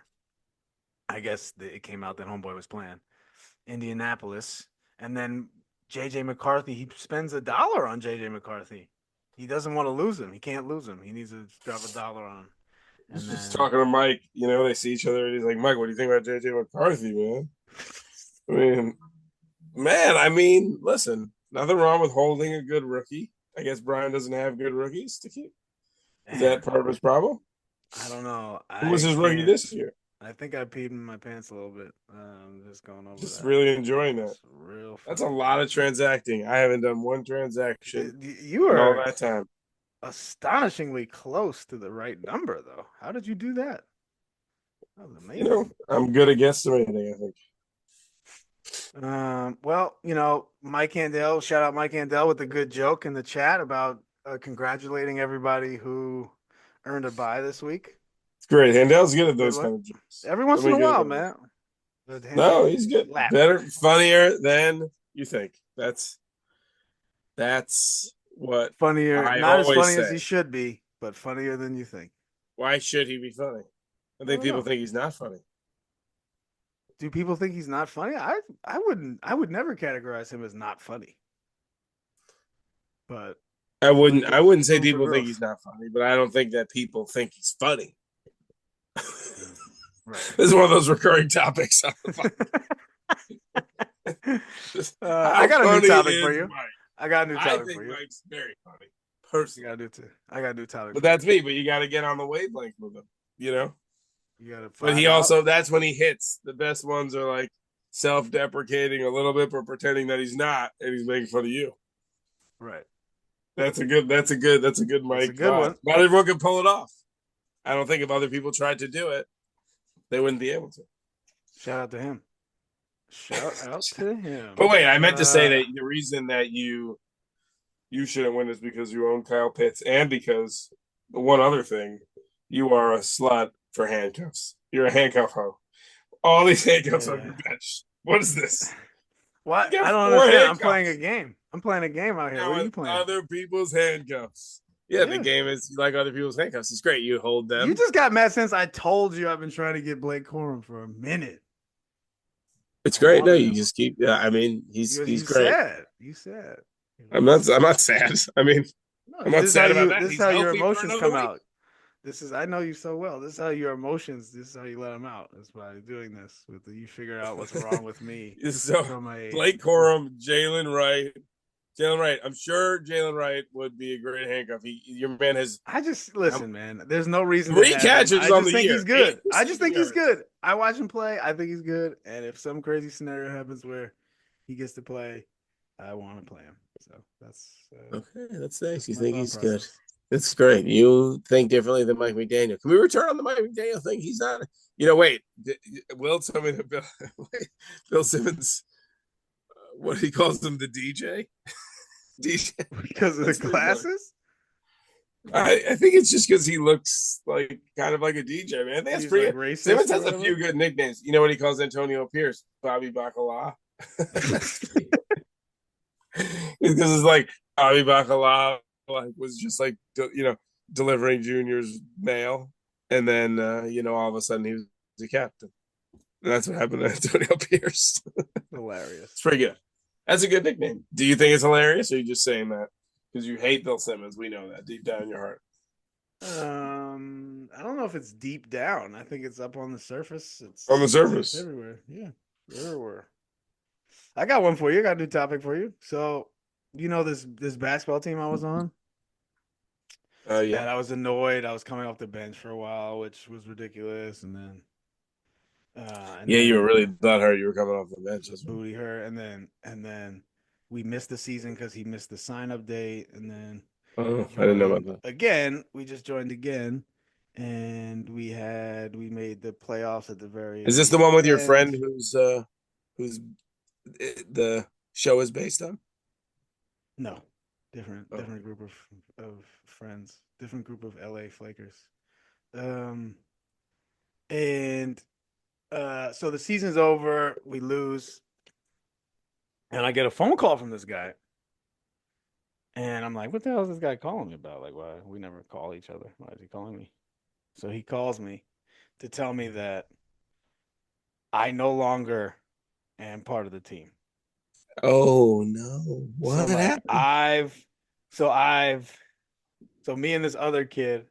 I guess it came out that Homeboy was playing. Indianapolis. And then JJ McCarthy, he spends $1 on JJ McCarthy. He doesn't want to lose him. He can't lose him. He needs to drop $1 on him. And then, just talking to Mike, they see each other, and he's like, Mike, what do you think about JJ McCarthy, man? I mean, listen, nothing wrong with holding a good rookie. I guess Brian doesn't have good rookies to keep. Is that part of his problem? I don't know. Who was his rookie this year? I think I peed in my pants a little bit. I'm just going over just that. Really enjoying that. Real fun. That's a lot of transacting. I haven't done one transaction you are all that time. Astonishingly close to the right number, though. How did you do that? That was amazing. I'm good at guesstimating, I think. Well, Mike Handel, shout out Mike Handel with a good joke in the chat about congratulating everybody who earned a bye this week. It's great. Handel's good at those kind of jokes. Every once in a while, man. No, he's good. Better, funnier than you think. That's what funnier. Not as funny as he should be, but funnier than you think. Why should he be funny? I think people think he's not funny. Do people think he's not funny? I would never categorize him as not funny. But I wouldn't say people think he's not funny, but I don't think that people think he's funny. Right. This is one of those recurring topics. I got a new topic for you. I got a new topic for you. Mike's very funny. Personally, I got a new topic. But that's me. But you got to get on the wavelength with him. You got to. But he also, that's when he hits. The best ones are like self-deprecating a little bit, but pretending that he's not, and he's making fun of you. Right. That's a good That's a Mike good vibe. one. Not everyone can pull it off. I don't think if other people tried to do it, they wouldn't be able to. Shout out to him. Shout out to him. But wait, I meant to say that the reason that you shouldn't win is because you own Kyle Pitts, and because one other thing, you are a slut for handcuffs. You're a handcuff hoe. All these handcuffs on your bench. What is this? What? You got I don't 4 understand. handcuffs. I'm playing a game. I'm playing a game out here. Now What are you with playing? other people's handcuffs. Yeah, the game is you like other people's handcuffs. It's great. You hold them. You just got mad since I told you I've been trying to get Blake Corum for a minute. It's great. No, you just keep. Yeah, I mean, he's great. You said. I'm not sad. I mean, No, I'm not sad about that. This is He's how your healthy for emotions another come week. out. I know you so well. This is how your emotions. This is how you let them out. That's by doing this. You figure out what's wrong with me. So Blake Corum, Jalen Wright. I'm sure Jalen Wright would be a great handcuff. Your man has. I just listen, man. There's no reason. 3 catches I on just the think year. he's good. I just think he's good. I watch him play. I think he's good. And if some crazy scenario happens where he gets to play, I want to play him. So that's okay. That's nice. You think he's process. good? That's great. You think differently than Mike McDaniel. Can we return on the Mike McDaniel thing? He's not. Wait. Will tell me that Bill Simmons. What he calls him, the DJ. DJ because of the glasses. I think it's just because he looks like kind of like a DJ, man. I think that's pretty like good. Simmons has a few good nicknames. You know what he calls Antonio Pierce? Bobby Bacala. Because it's like Bobby Bacala was just like delivering Junior's mail, and then all of a sudden he was the captain. And that's what happened to Antonio Pierce. Hilarious. It's pretty good. That's a good nickname. Do you think it's hilarious, or are you just saying that because you hate Bill Simmons? We know that deep down in your heart. I don't know if it's deep down. I think it's up on the surface. It's on the surface. It's everywhere. Yeah, everywhere. I got one for you. I got a new topic for you. So, this basketball team I was on? Yeah. And I was annoyed. I was coming off the bench for a while, which was ridiculous. And then, you were really butthurt. You were coming off the bench. Booty hurt, and then we missed the season because he missed the sign-up date, and then I didn't know about that. Again, we just joined again, and we made the playoffs at the very. Is this the one with your friend who's the show is based on? No, different group of friends, different group of LA Flakers, and so the season's over, we lose, and I get a phone call from this guy, and I'm like, what the hell is this guy calling me about? Like, why we never call each other? Why is he calling me? So he calls me to tell me that I no longer am part of the team. Oh no! What happened? So me and this other kid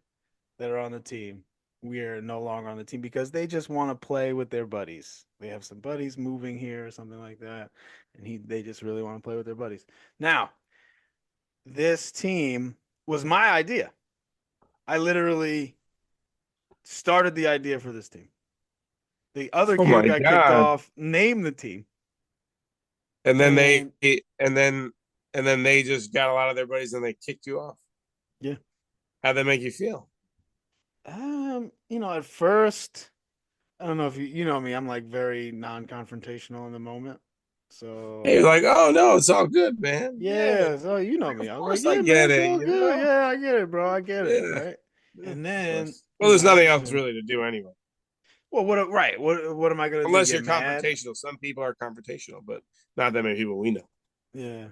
that are on the team, we're no longer on the team because they just want to play with their buddies. They have some buddies moving here or something like that, and they just really want to play with their buddies. Now, this team was my idea. I literally started the idea for this team. The other kid got kicked off, named the team. And then they just got a lot of their buddies and they kicked you off. Yeah. How'd that make you feel? At first, I don't know if you know me, I'm like very non-confrontational in the moment. So you're like, oh no, it's all good, man. Yeah, so you know me. Of course I get it. Yeah, I get it, bro. I get it, right? And then there's nothing else really to do anyway. Well, what am I going to do? Unless you're confrontational. Some people are confrontational, but not that many people we know. Yeah.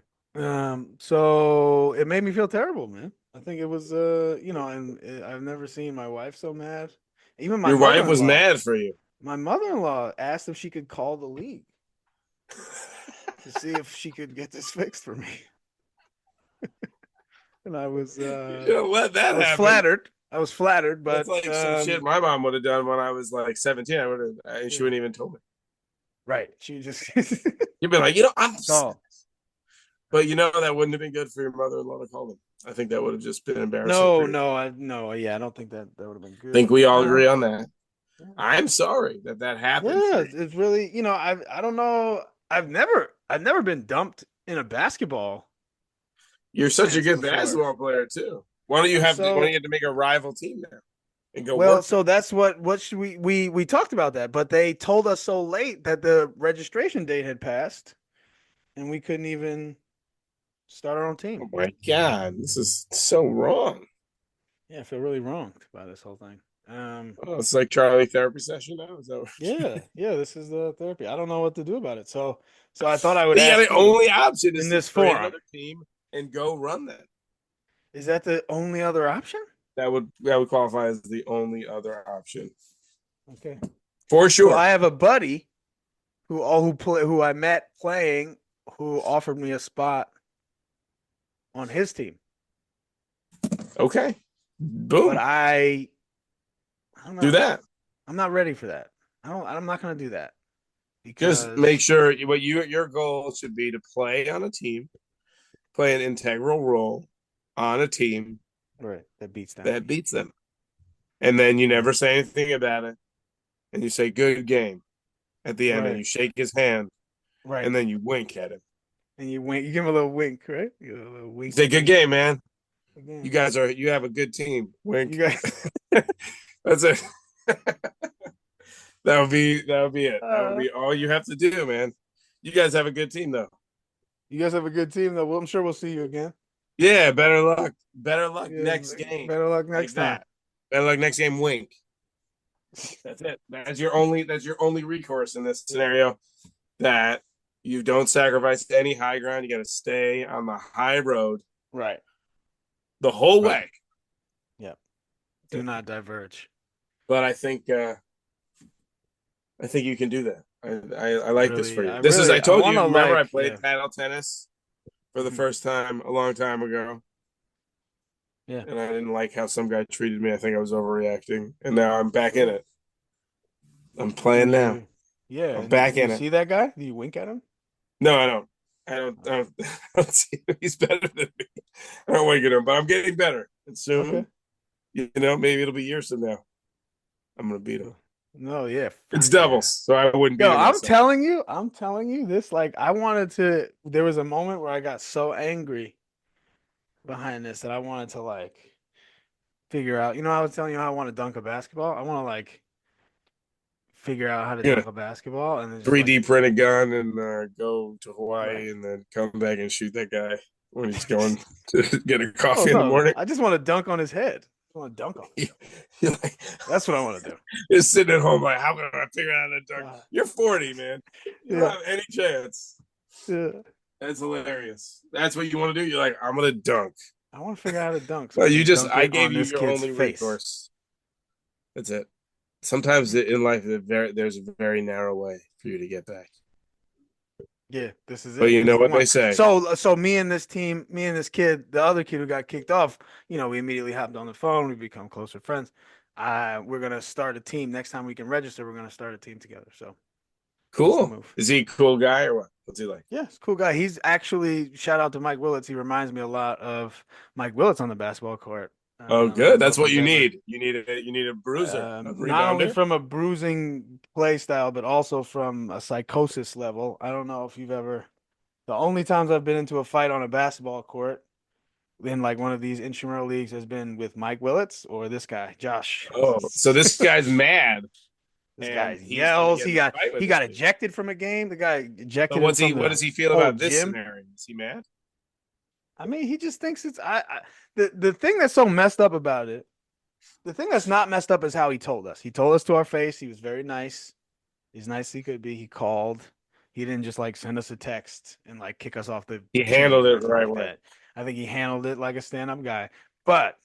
So it made me feel terrible, man. I think it was, and I've never seen my wife so mad. Even my wife was mad for you. My mother-in-law asked if she could call the league to see if she could get this fixed for me. And I was, let that happen. Flattered. I was flattered, but that's like some shit my mom would have done when I was like 17. She wouldn't even told me. Right. She just you'd be like, I'm sorry. But that wouldn't have been good for your mother-in-law to call them. I think that would have just been embarrassing. No, I don't think that would have been good. I think we all agree on that. I'm sorry that happened for Yeah, you. it's really, I don't know. I've never been dumped in a basketball You're such a sense good before. basketball player too. Why don't you I'm have to? Why don't you so have to make a rival team now and go well, work there? so that's what should we talked about that, but they told us so late that the registration date had passed and we couldn't even start our own team. Oh my God, this is so wrong. Yeah, I feel really wronged by this whole thing. Oh, it's like Charlie therapy session now. Is that what yeah, this is the therapy. I don't know what to do about it. So I thought I would yeah, ask the you only option in is to this create forum. another team and go run that. Is that the only other option? That would qualify as the only other option Okay. for Well, I sure. have a buddy who I met playing who offered me a spot on his team. Okay, But boom, I don't do know. that. I'm not ready for that. I'm not going to do that Just make because sure what your goal should be to play on a team, play an integral role on a team right, that beats them. that beats them, and then you Okay. never say anything about it, and you say "good game" at the end, and Right. you shake his hand, Right. and then you wink at him. And you wink, you give him a little wink, right? You give him a little You say winky "good wink game, man. again. You have a good team." You Wink. guys That's it. That would be it. That would uh, be all you have to do, man. You guys have a good team though. you guys have a good team though. Well, I'm sure we'll see you again. Yeah, better luck. Better luck Yeah, next game. better luck Like next time. that. Better luck next game, wink. That's it. That's your only recourse in this scenario. That you don't sacrifice any high ground. You gotta stay on the high road Right. the whole Right. way. Yep. Do not diverge. But I think you can do that. I like this for you. This is I I told want you. to Remember, I like, played yeah. paddle tennis for the Mhm. first time a long time ago, Yeah. and I didn't like how some guy treated me. I think I was overreacting, and now I'm back in Sure. it. I'm And playing now. yeah, I'm and back you in it. see that guy? Do you wink at him? No, I don't. I don't. I don't, I don't see him. He's better than me. I don't wink at him, but I'm getting better. And Okay. soon, maybe it'll be years from now. I'm gonna beat him. No, yeah, It's yeah. doubles, so I wouldn't Yo, beat him myself. I'm telling you this, like I wanted to there was a moment where I got so angry behind this that I wanted to like figure out, I was telling you how I want to dunk a basketball. I want to like figure out how to Yeah. dunk a basketball and then just like 3D print a gun and go to right. Hawaii and then come back and shoot that guy when he's going to get a Oh coffee in the no, morning. I just want to dunk on his head. I want to dunk on him. You're like, That's what I want to do. you're sitting at home like, how can I figure out how to dunk? Uh, You're 40, man. You don't yeah, have any chance. yeah. That's hilarious. That's what you want to do. You're like, I'm gonna dunk. I want to figure out how to dunk so Well, I can dunk I it gave on you this your kid's only face. recourse. That's it. Sometimes in life, there's a very narrow way for you to get back. Yeah, this is But it. you This know is the what one. they say. So me and this team, me and this kid, the other kid who got kicked off, we immediately hopped on the phone. We become closer friends. We're gonna start a team next time we can register. We're gonna start a team together. So that's the Cool. move. Is he a cool guy or what? What's he like? Yeah, it's a cool guy. He's actually shout out to Mike Willits. He reminds me a lot of Mike Willits on the basketball court. Oh, I good. don't know That's if what you've you ever need. You need a bruiser, a not only rebounder. from a bruising play style, but also from a psychosis level. I don't know if you've ever. The only times I've been into a fight on a basketball court in like one of these intramural leagues has been with Mike Willits or this guy, Josh. Oh, so this guy's mad This guy and he's going to yells. get in a fight He with this got kid. ejected from a game. The guy But ejected him what's he? from What the does he feel whole about this gym. scenario? Is he mad? I mean, he just thinks it's the thing that's so messed up about it. The thing that's not messed up is how he told us. He told us to our face. He was very nice. He's nice as he could be. He called. He didn't just like send us a text and like kick us off the He team handled or it the anything right like way. that. I think he handled it like a stand-up guy. But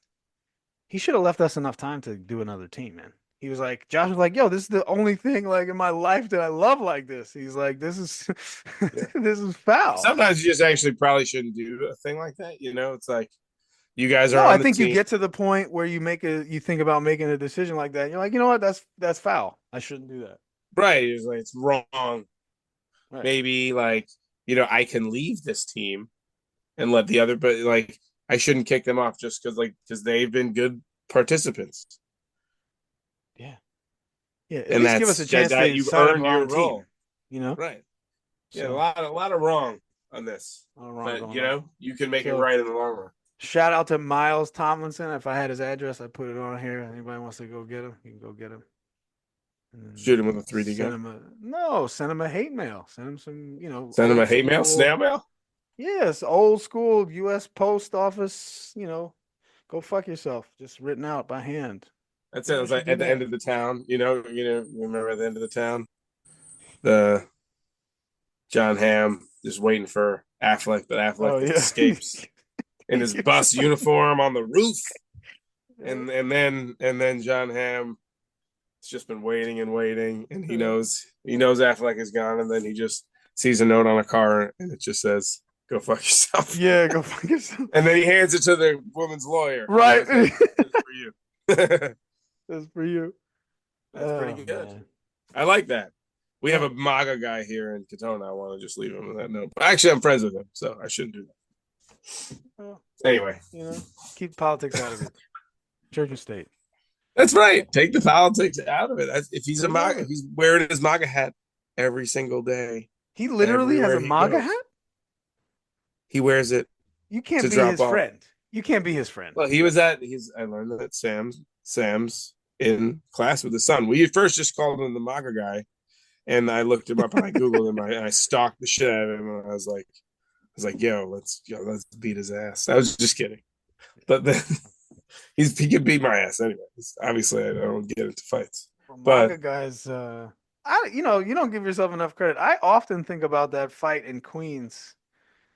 he should have left us enough time to do another team, man. He was like, Josh was like, yo, this is the only thing like in my life that I love like this. He's like, this is Yeah. this is foul. Sometimes you just actually probably shouldn't do a thing like that. It's like you guys are No, I on the think you team, get to the point where you think about making a decision like that. You're like, you know what? That's foul. I shouldn't do that. right? It's like it's wrong. Right. Maybe like I can leave this team and let the other, but like I shouldn't kick them off just because they've been good participants. Yeah. Yeah, at and least give us a chance that to you've sign up earned our your own team. role, You know, right? Yeah, so a lot of wrong on this, all wrong but going on. you can make it So right in the long run. shout out to Miles Tomlinson. If I had his address, I'd put it on here. Anybody wants to go get him, you can go get him. And Shoot him with a 3D send gun. him send him a hate mail. Send him some, Send him a old hate mail, school. snail mail. Yes, old school U.S. Post Office. Go fuck yourself. Just written out by hand. That's it. It We was should like do at the that. end of the town. Remember at the end of the town, the John Hamm just waiting for Affleck, but Oh Affleck yeah. escapes in his bus uniform on the roof, and then John Hamm has just been waiting and waiting, and he knows Affleck is gone, and then he just sees a note on a car, and it just says, "Go fuck yourself." Yeah, go fuck yourself. And then he hands it to the woman's lawyer. Right. That's for you. That's for you. That's pretty Oh, good. man. I like that. We have Yeah. a MAGA guy here in Katona. I want to just leave him with that note. But actually, I'm friends with him, so I shouldn't do that. Well, Anyway, keep politics out of it. Church and state. that's right. Take the politics out of it. If he's There you go. if he's wearing his MAGA hat every single day, He literally has everywhere a he MAGA goes, hat? he wears it You can't to be drop his off. friend. You can't be his friend. Well, I learned that Sam's in class with his son. We first just called him the MAGA guy, and I looked him up and I Googled him and I stalked the shit out of him, and I was like, yo, let's beat his ass. I was just kidding. But then he could beat my ass anyway. Obviously, I don't get into fights. Well, But MAGA guys, you don't give yourself enough credit. I often think about that fight in Queens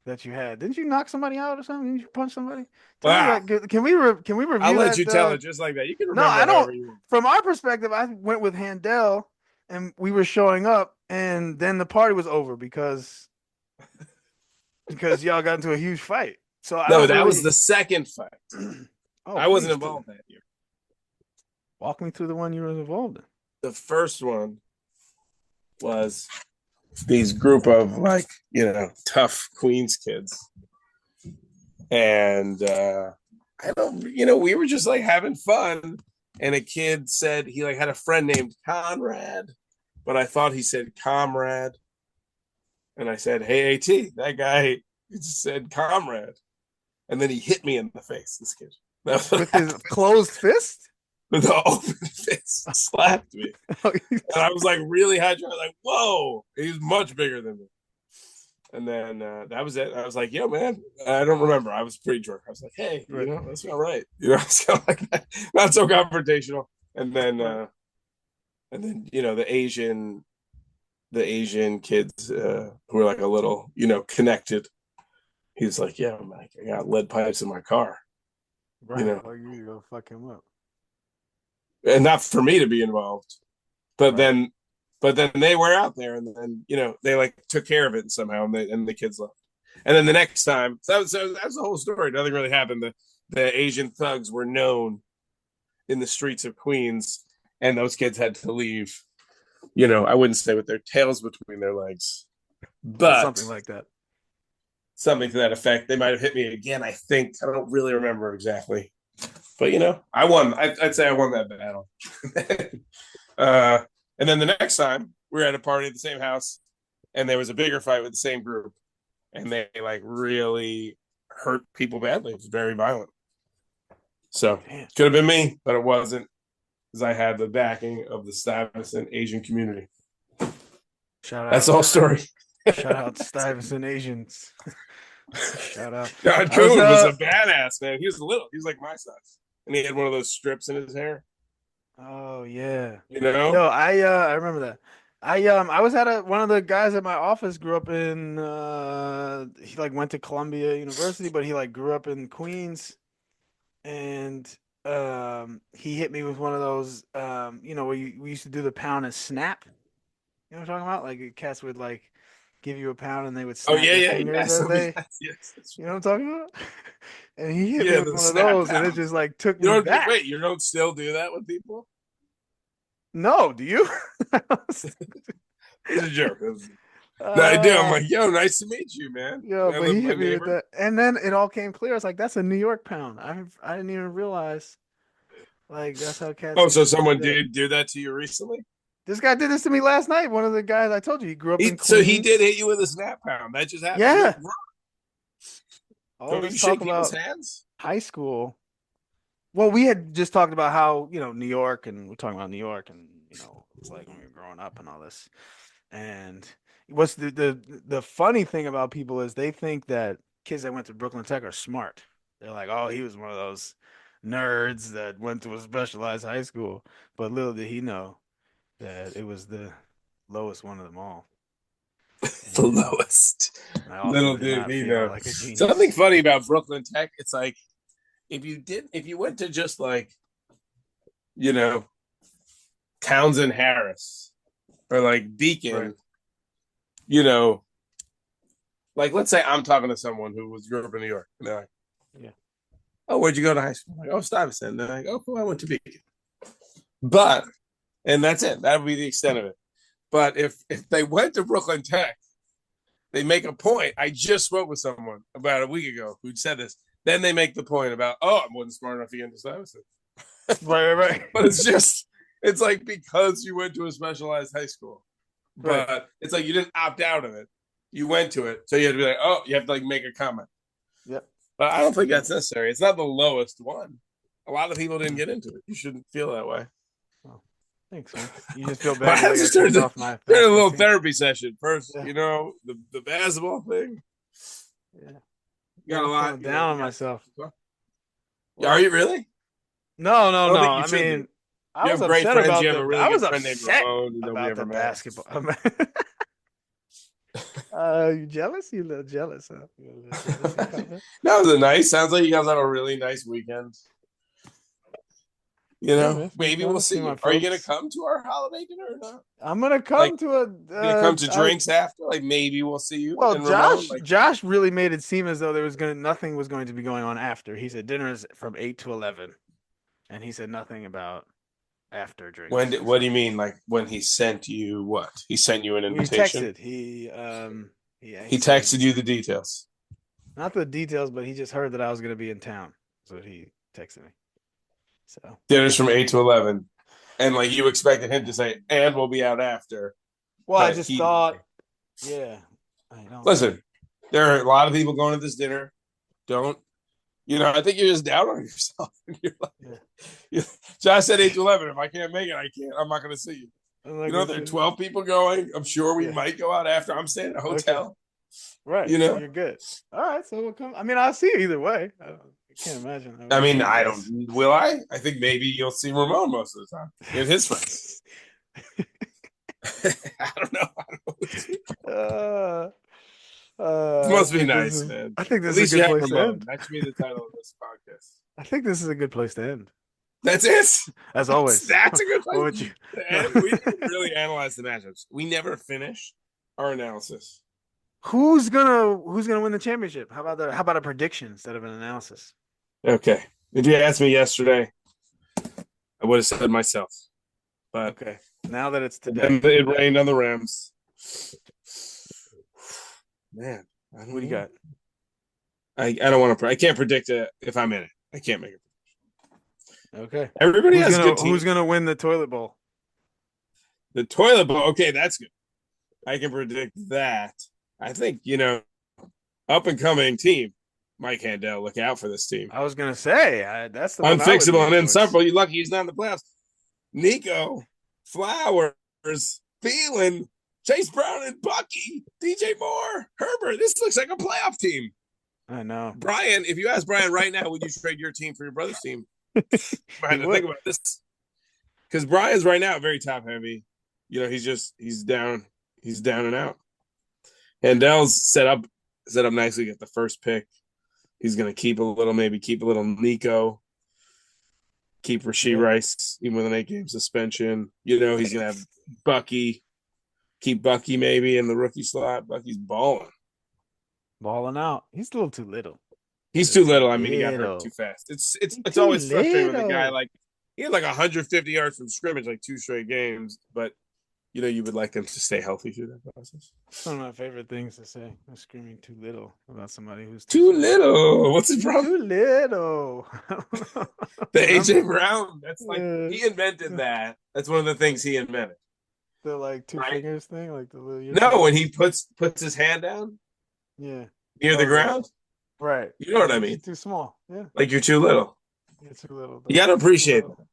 that you had. Didn't you knock somebody out or something? Didn't you punch somebody? Tell me wow, that. Can we review I'll let that? you tell it just like that. You can No, remember I it however don't. you want. From our perspective, I went with Handel, and we were showing up, and then the party was over because y'all got into a huge fight. So I No, don't that was really. the second fight. Oh, I wasn't please involved that year. walk me through the one you were involved in. The first one was these group of tough Queens kids, and I don't, we were just like having fun, and a kid said he had a friend named Conrad, but I thought he said comrade, and I said, "Hey, At, that guy just said comrade," and then he hit me in the face. This kid With his closed fist? with the open fist slapped me, and I was like really high, like whoa, he's much bigger than me. And then that was it. I was like, yo, man, I don't remember. I was pretty drunk. I was like, hey, Right. that's not right. It's kind of like that. Not so confrontational. And then, the Asian kids who were like a little, connected. He's like, yeah, Mike, I got lead pipes in my car. Right. Well, you go fuck him up. And not for me to be involved. But Right. then they were out there, and then they took care of it somehow, and the kids left. And then the next time, so that was the whole story. Nothing really happened. The Asian thugs were known in the streets of Queens, and those kids had to leave. I wouldn't say with their tails between their legs, but something like that. Something to that effect. They might have hit me again. I think I don't really remember exactly, but I won. I'd say I won that battle. And then the next time we were at a party at the same house, and there was a bigger fight with the same group, and they really hurt people badly. It was very violent. So could have been me, but it wasn't, because I had the backing of the Stuyvesant Asian community. Shout out. That's the whole story. Shout out Stuyvesant Asians. Shout out. John Coon was a badass, man. He was little. He was like my size, and he had one of those strips in his hair. Oh yeah. No, I remember that. I was at one of the guys at my office grew up in he went to Columbia University, but he grew up in Queens, and he hit me with one of those where we used to do the pound and snap. You know what I'm talking about? Like cats would give you a pound and they would snap their fingers as they. Yes. You know what I'm talking about? And he hit me with one of those, and it just took me back. Wait, you don't still do that with people? No, do you? It's a joke. I do. I'm like, yo, nice to meet you, man. Yeah, but he hit me with that, and then it all came clear. I was like, that's a New York pound. I didn't even realize. That's how cats. Oh, so someone did do that to you recently? This guy did this to me last night. One of the guys I told you he grew up in So he Queens. did hit you with a snap pound. That just happened. Yeah. All Don't this you talk shake people's about hands? high school. Well, we had just talked about how, New York, and we're talking about New York and, it's like when we were growing up and all this. And what's the funny thing about people is they think that kids that went to Brooklyn Tech are smart. They're like, oh, he was one of those nerds that went to a specialized high school. But little did he know that it was the lowest one of them all. The And lowest. I also Little did dude, not you feel know. like a Something genius. funny about Brooklyn Tech, it's like if you went to just like, you know, Townsend Harris or like Beacon, Right. you know, like let's say I'm talking to someone who grew up in New York, and they're like, Yeah. "Oh, where'd you go to high school?" I'm like, "Oh, Stuyvesant." They're like, "Oh, cool, I went to Beacon." But and that's it. That would be the extent of it. But if they went to Brooklyn Tech, they make a point. I just spoke with someone about a week ago who said this. Then they make the point about, oh, I wasn't smart enough to get into Stuyvesant. Right. But it's like because you went to a specialized high school, Right. but it's like you didn't opt out of it. You went to it, so you had to be like, oh, you have to like make a comment. Yep. But I don't think that's necessary. It's not the lowest one. A lot of people didn't get into it. You shouldn't feel that way. Well, thanks, man. You just feel But bad I because I got just kicked turned off my a basketball little team. therapy session. First, Yeah. the basketball thing. Yeah. You got a I'm lot feeling down on you myself. Yeah, are you really? No, no, I don't no. think you I should be. mean, I You was have great upset friends. You about have a really I good was friend named upset Ramon who nobody about the ever met. basketball. You jealous? You a little jealous, huh? You a little jealousy comment? That was a nice. Sounds like you guys have a really nice weekend. You Yeah, know, man. Be maybe we'll fun. See see my you. Are you gonna folks. come to our holiday dinner or not? I'm gonna Like, come to you gonna come to I drinks after? Like, maybe we'll see you well, and Ramon. Josh Like, Josh really made it seem as though nothing was going to be going on after. He said dinner is from 8 to 11, and he said nothing about after drinks. what do So you mean? Like when he sent you what? He sent you an he invitation. texted. He He said texted you the details. not the details, but he just heard that I was gonna be in town, so he texted me. So Dinner's from 8 to 11, and like you expected him to say, "And we'll be out after," well, I but just he thought, yeah, I don't. listen. There are a lot of people going to this dinner. Don't I think you're just down on yourself. You're like, Yeah. Josh said 8 to 11. If I can't make it, I can't. I'm not going to see you. I'm not You know, gonna there are say, 12 people going. I'm sure we yeah, might go out after. I'm staying at a okay, hotel. right. You So know, you're good. All right, so we'll come. I mean, I'll see you either way. I can't imagine I I won't mean, see you I don't. guys. Will I? I think maybe you'll see Ramon most of the time and his friends. I don't know. uh, This I must be think this nice, is. man. I think At this is a least you good have place to Ramon. end. That should be the title of this podcast. I think this is a good place to end. That's it. As always. That's a good What place. would you? No. And we didn't really analyze the matchups. We never finished our analysis. Who's gonna win the championship? How about a prediction instead of an analysis? Okay. If you asked me yesterday, I would have said myself. But Okay. Now that it's then today, it rained on the Rams. Man, I don't what do you know. got? I don't want to. I can't predict it if I'm in it. I can't make it. Okay. Everybody has good Who's teams. gonna win the toilet bowl? The toilet bowl. Okay, that's good. I can predict that. I think up and coming team, Mike Handel. Look out for this team. I was gonna say that's the one I would Unfixable lean and towards. inseparable. You're lucky he's not in the playoffs. Nico, Flowers, Thielen, Chase Brown, and Bucky, DJ Moore, Herbert. This looks like a playoff team. I know. Brian, if you ask Brian right now, would you trade your team for your brother's team? I had to think about this because Brian's right now very top heavy. He's down and out. Handel's set up nicely. Get the first pick. He's gonna keep a little Nico. Keep Rashee Rice even with an 8-game suspension. He's gonna have Bucky. Keep Bucky maybe in the rookie slot. Bucky's balling out. He's a little too little. He's too little. I mean, he got hurt too fast. It's always frustrating when the guy he had like 150 yards from scrimmage, like 2 straight games. But you would like them to stay healthy through that process. It's one of my favorite things to say. I'm screaming too little about somebody who's too little. What's it from? Too little. The AJ Brown. That's like he invented that. That's one of the things he invented. The like two Right. fingers thing, like the little. No, when he puts his hand down Yeah. near the Oh, ground. right. You know what I It's mean? too small. Yeah. Like you're too little. You're too little. You Dog. got to You're too appreciate that. little.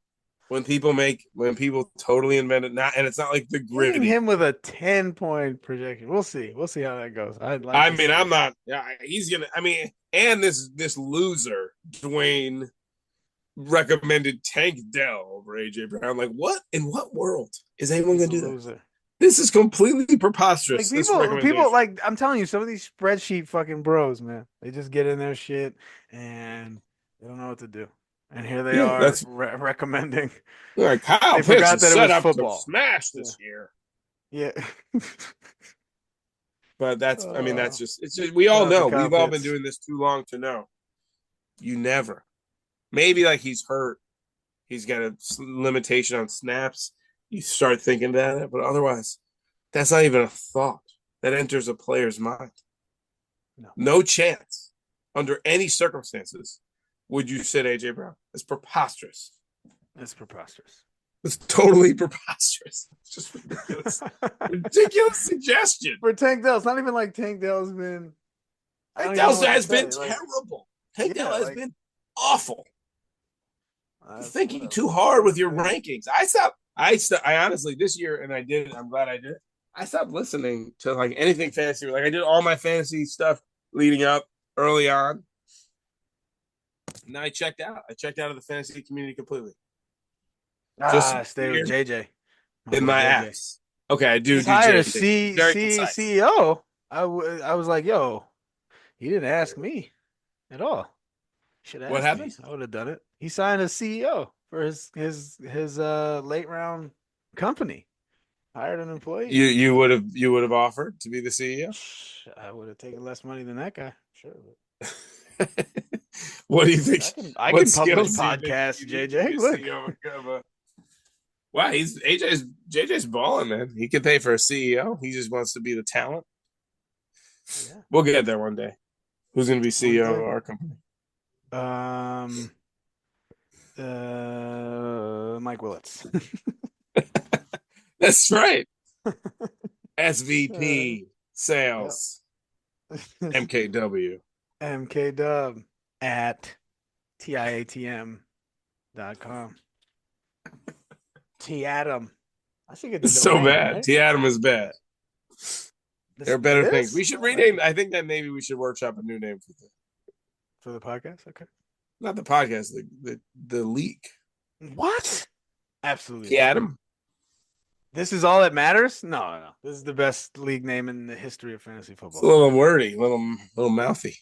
When people totally invent it, not, and it's not like the Hitting gritty. him with a 10-point projection. We'll see. We'll see how that goes. I'd like. I to mean, see I'm it. not. He's gonna. I mean, and this loser Dwayne recommended Tank Dell over AJ Brown. Like, what in what world is anyone He's gonna a do that? loser. This is completely preposterous. Like This people recommendation. like I'm telling you, some of these spreadsheet fucking bros, man, they just get in their shit and they don't know what to do. And here they Yeah, are that's recommending. like Kyle They Pitts forgot is that it set was up to football. smash Yeah. this year. Yeah. But that's. I mean, that's Uh, just. It's just. We all Shout out to know. Kyle We've all been Pitts. doing this too long to know. You never. Maybe like he's hurt. He's got a limitation on snaps. You start thinking about it, but otherwise, that's not even a thought that enters a player's mind. No. No chance, under any circumstances, would you sit AJ Brown. It's preposterous. It's preposterous. It's totally preposterous. It's just ridiculous. Ridiculous suggestion. For Tank Dell, it's not even like Tank Dell's been. I Tank don't even know Dell what to has say. been Like, terrible. Tank yeah, Dell has like- been awful. You're thinking whatever. too hard with your rankings. I honestly this year, and I did it. I'm glad I did it. I stopped listening to like anything fantasy. Like I did all my fantasy stuff leading up early on. And then I checked out. I checked out of the fantasy community completely. Stay with JJ. In my apps. Okay, I do. He's hired a Very concise. CEO. I was like, yo, he didn't ask me at all. Should have What asked me. happened? I would have done it. He signed a CEO for his late round company. Hired an employee. You would have offered to be the CEO. I would have taken less money than that guy. Sure. What do you think? I what can publish skills do you think podcasts, you need to be JJ. a Look. CEO of a- Wow, JJ's balling, man. He could pay for a CEO. He just wants to be the talent. Yeah. We'll get there one day. Who's going to be CEO One of day. our company? Mike Willits. That's right. SVP sales. MKW. MKW at TIATM.com. TIATM. I should get the It's so domain, bad. right? TIATM is bad. There are better It things. is? We should rename. I think that maybe we should workshop a new name For the podcast. Okay. not the podcast, the league. What? Absolutely. TIATM. This is all that matters? No. This is the best league name in the history of fantasy It's a football. little wordy, little mouthy.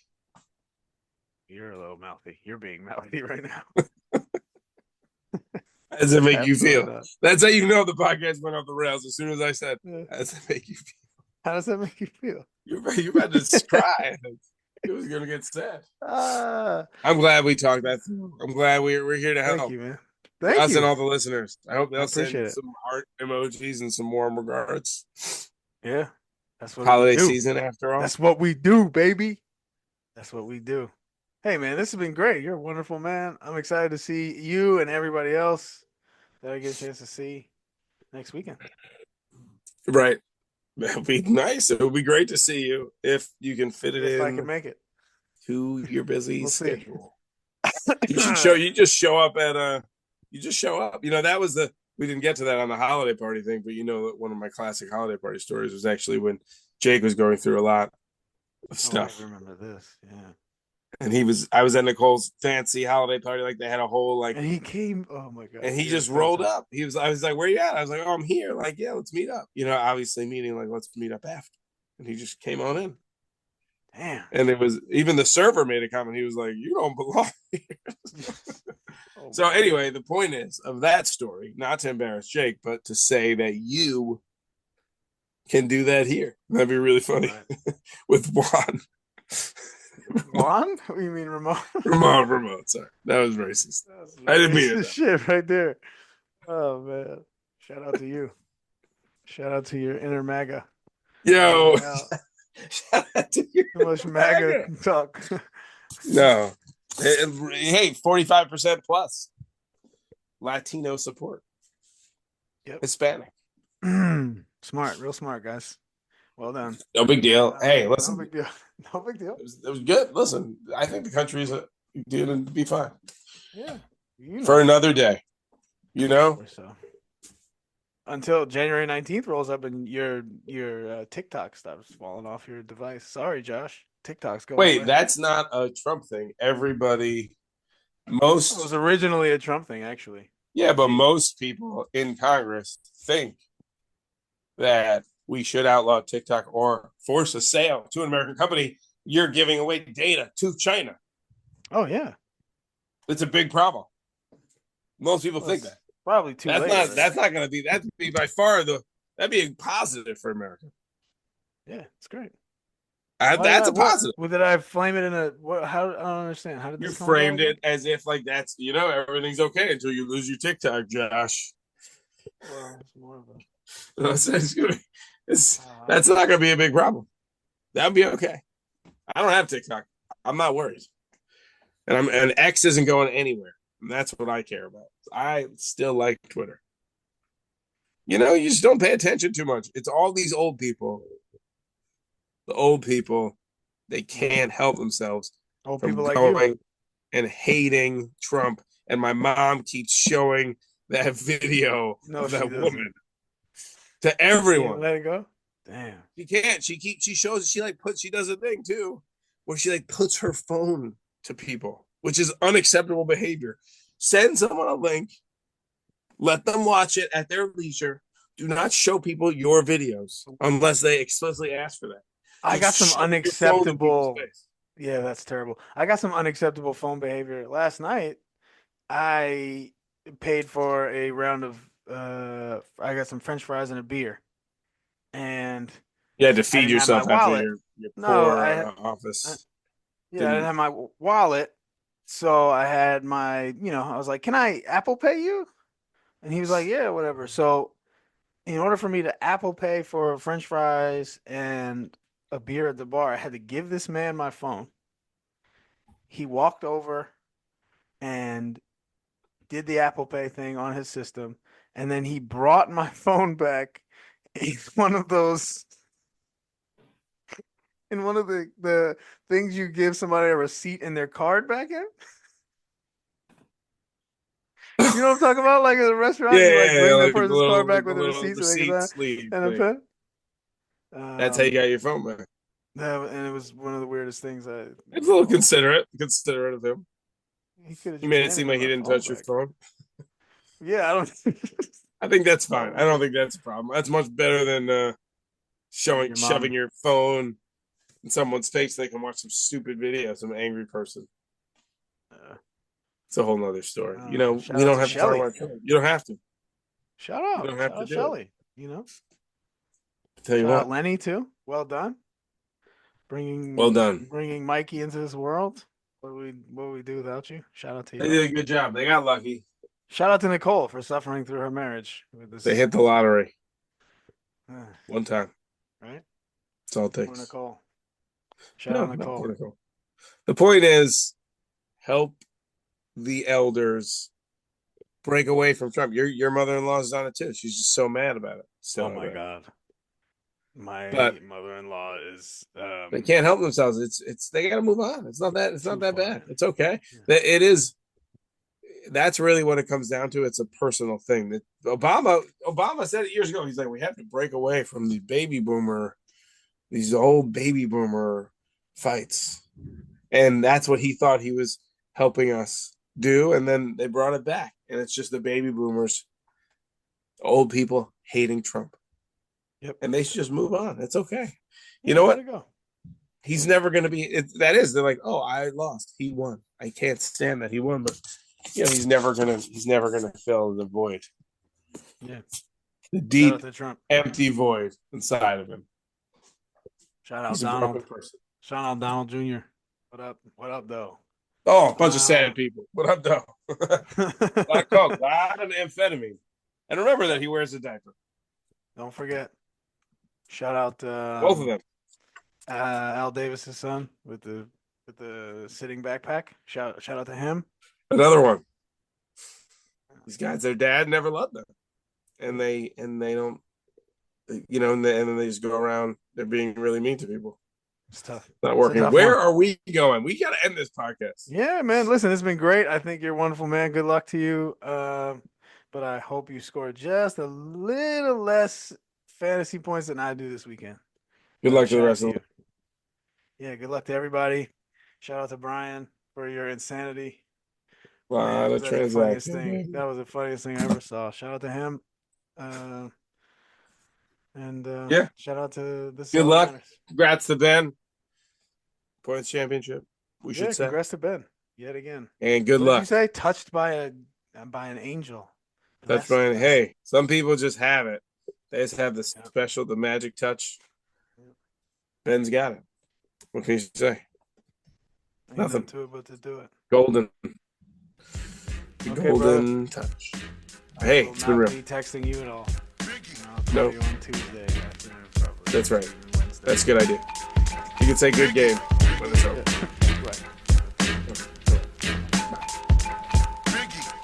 You're a little mouthy. You're being mouthy right now. How does it make you Absolutely feel? not. That's how you know the podcast went off the rails. As soon as I said, Yeah. how does it make you feel? How does that make you feel? You're about to cry. It was going to get sad. Ah, I'm glad we talked that through. I'm glad we're here to help. thank you, man. Thank Us you. and all the listeners. I hope they'll send appreciate it. some heart emojis and some warm regards. Yeah. That's what Holiday we do. season, after all. That's what we do, baby. That's what we do. Hey, man, this has been great. You're a wonderful man. I'm excited to see you and everybody else that I get a chance to see next weekend. Right. That'd be nice. It would be great to see you if you can fit it If in I can make it. to your busy We'll see. schedule. You just show up. You know, that was we didn't get to that on the holiday party thing, but you know, one of my classic holiday party stories was actually when Jake was going through a lot of stuff. Oh, I remember this. Yeah. And I was at Nicole's fancy holiday party. Like they had a whole And he came. Oh my god. and he Yeah, just rolled up. I was like, where you at? I was like, oh, I'm here. Like, yeah, let's meet up. You know, obviously meaning like, let's meet up after. And he just came on in. Damn. And it was even the server made a comment. He was like, you don't belong here. Oh, So anyway, the point is of that story, not to embarrass Jake, but to say that you can do that here. That'd be really funny with Juan. Juan? What do you mean Ramon? Ramon. Sorry, that was racist. I didn't mean it. Shit right there. Oh man. Shout out to you. Shout out to your inner MAGA. Yo, Wow. shout out to you. Too much MAGA talk. No, hey, 45% plus Latino support. Yep. Hispanic. Smart, real smart, guys. Well done. No big deal. Hey, No listen, big deal. No big deal. it was good. Listen, I think the country's going to be fine Yeah, for another day. You know, or so. Until January 19th rolls up and your TikTok stops falling off your device. Sorry, Josh. TikTok's going wait, away. that's not a Trump thing. Everybody, It was most, originally a Trump thing, actually. yeah, but OG. most people in Congress think that we should outlaw TikTok or force a sale to an American company. You're giving away data to China. Oh yeah. It's a big problem. Most people Well, think it's that. probably too That's late not. already. That's not going to be. That'd be by far the. That'd be a positive for America. Yeah, it's great. Why did That's I a positive. what did I flame it in a what how I don't understand. How did You this come about framed again? it as if like that's everything's okay until you lose your TikTok, Josh. Well, it's more of a It's- uh, that's not going to be a big problem. That'd be okay. I don't have TikTok. I'm not worried, and X isn't going anywhere. And that's what I care about. I still like Twitter. You just don't pay attention too much. It's all these old people. The old people, they can't help themselves old from people like you. going and hating Trump. And my mom keeps showing that video No, of she that doesn't. woman to She can't everyone. let it go. Damn. She can't. She shows she does a thing too, where she like puts her phone to people, which is unacceptable behavior. Send someone a link, let them watch it at their leisure. Do not show people your videos unless they explicitly ask for that. I Just got some shove your phone in people's unacceptable. face. Yeah, that's terrible. I got some unacceptable phone behavior. Last night, I paid for a round of I got some French fries and a beer. And You had to I feed didn't have my yourself after wallet. your No, poor I office yeah, I didn't didn't. have my wallet. So I had I was like, "Can I Apple Pay you?" And he was like, "Yeah, whatever." So in order for me to Apple Pay for French fries and a beer at the bar, I had to give this man my phone. He walked over and did the Apple Pay thing on his system, and then he brought my phone back in one of those in one of the things you give somebody a receipt and their card back in. You know what I'm talking about? Like at a restaurant, you like Yeah, bring that like person's card back the with a little receipt so they can receipt sign sleeve and a thing. pen. That's how you Um, got your phone back. and it was one of the weirdest things. It's a little Oh, considerate of him. he could have You just made it handed seem me like he my didn't phone touch your back. phone. Yeah, I don't. I think that's fine. I Oh, don't think that's a problem. That's much better than your shoving mom. your phone in someone's face. So they can watch some stupid video, some angry person. Uh, It's a whole nother story. Shout We out don't to have to talk Shelly. about Trump. You don't have to. You don't have Shout to out do it. Shelly. You know, I tell you shout out what. Lenny too. Well done, Well done. bringing Mikey into this world. What would we do without you? Shout out to They you. did a good job. They got lucky. Shout out to Nicole for suffering through her marriage with They this. hit the lottery Uh, one time. right, That's all it poor takes. Nicole. Shout No, out not Nicole. political. The point is help the elders break away from Trump. Your mother in law is on it too. She's just so mad about it. Oh Still, I my bet. God. But My mother-in-law is they can't help themselves. It's they got to move on. It's not too that far. bad. It's okay. Yeah. It is. That's really what it comes down to. It's a personal thing. That Obama said it years ago. He's like, we have to break away from these old baby boomer fights, and that's what he thought he was helping us do. And then they brought it back, and it's just the baby boomers, old people hating Trump, Yep. and they should just move on. It's okay. You Yeah, know let what? it go. He's never going to be. That is. They're like, oh, I lost. He won. I can't stand that he won, but he's never gonna. He's never gonna fill the void, Yeah. the Shout out deep, to Trump. empty void inside of him. Shout out He's a broken Donald. person. Shout out Donald Jr. What up? What up, though? Oh, a bunch of sad Um, people. What up, though? A lot of coke, a lot of amphetamine, and remember that he wears a diaper. don't forget. Shout out Both of them. Al Davis's son with the sitting backpack. Shout out to him. Another one. These guys, their dad never loved them, and they don't. you know, and then they just go around. They're being really mean to people. It's tough. Not It's a working. tough Where one. are we going? We got to end this podcast. Yeah, man. Listen, it's been great. I think you're a wonderful, man. Good luck to you. But I hope you score just a little less fantasy points than I do this weekend. Good luck to the Shout out rest of you. them. Yeah, good luck to everybody. Shout out to Brian for your insanity. A lot of That's the funniest transactions. thing. That was the funniest thing I ever saw. Shout out to him. Yeah. Shout out to this. Good luck. Congrats to Ben. Points championship. We should say. Congrats to Ben yet again. And good What luck. did you say? Touched by an angel. Touched by hey, some people just have it. They just have the special, the magic touch. Ben's got it. What can you say? Ain't Nothing to it but to do it. Golden. Okay, golden touch. Hey, it's been real. Be texting you at all. No. You on Tuesday afternoon, probably. That's right. Wednesday. That's a good idea. You can say good game when it's over.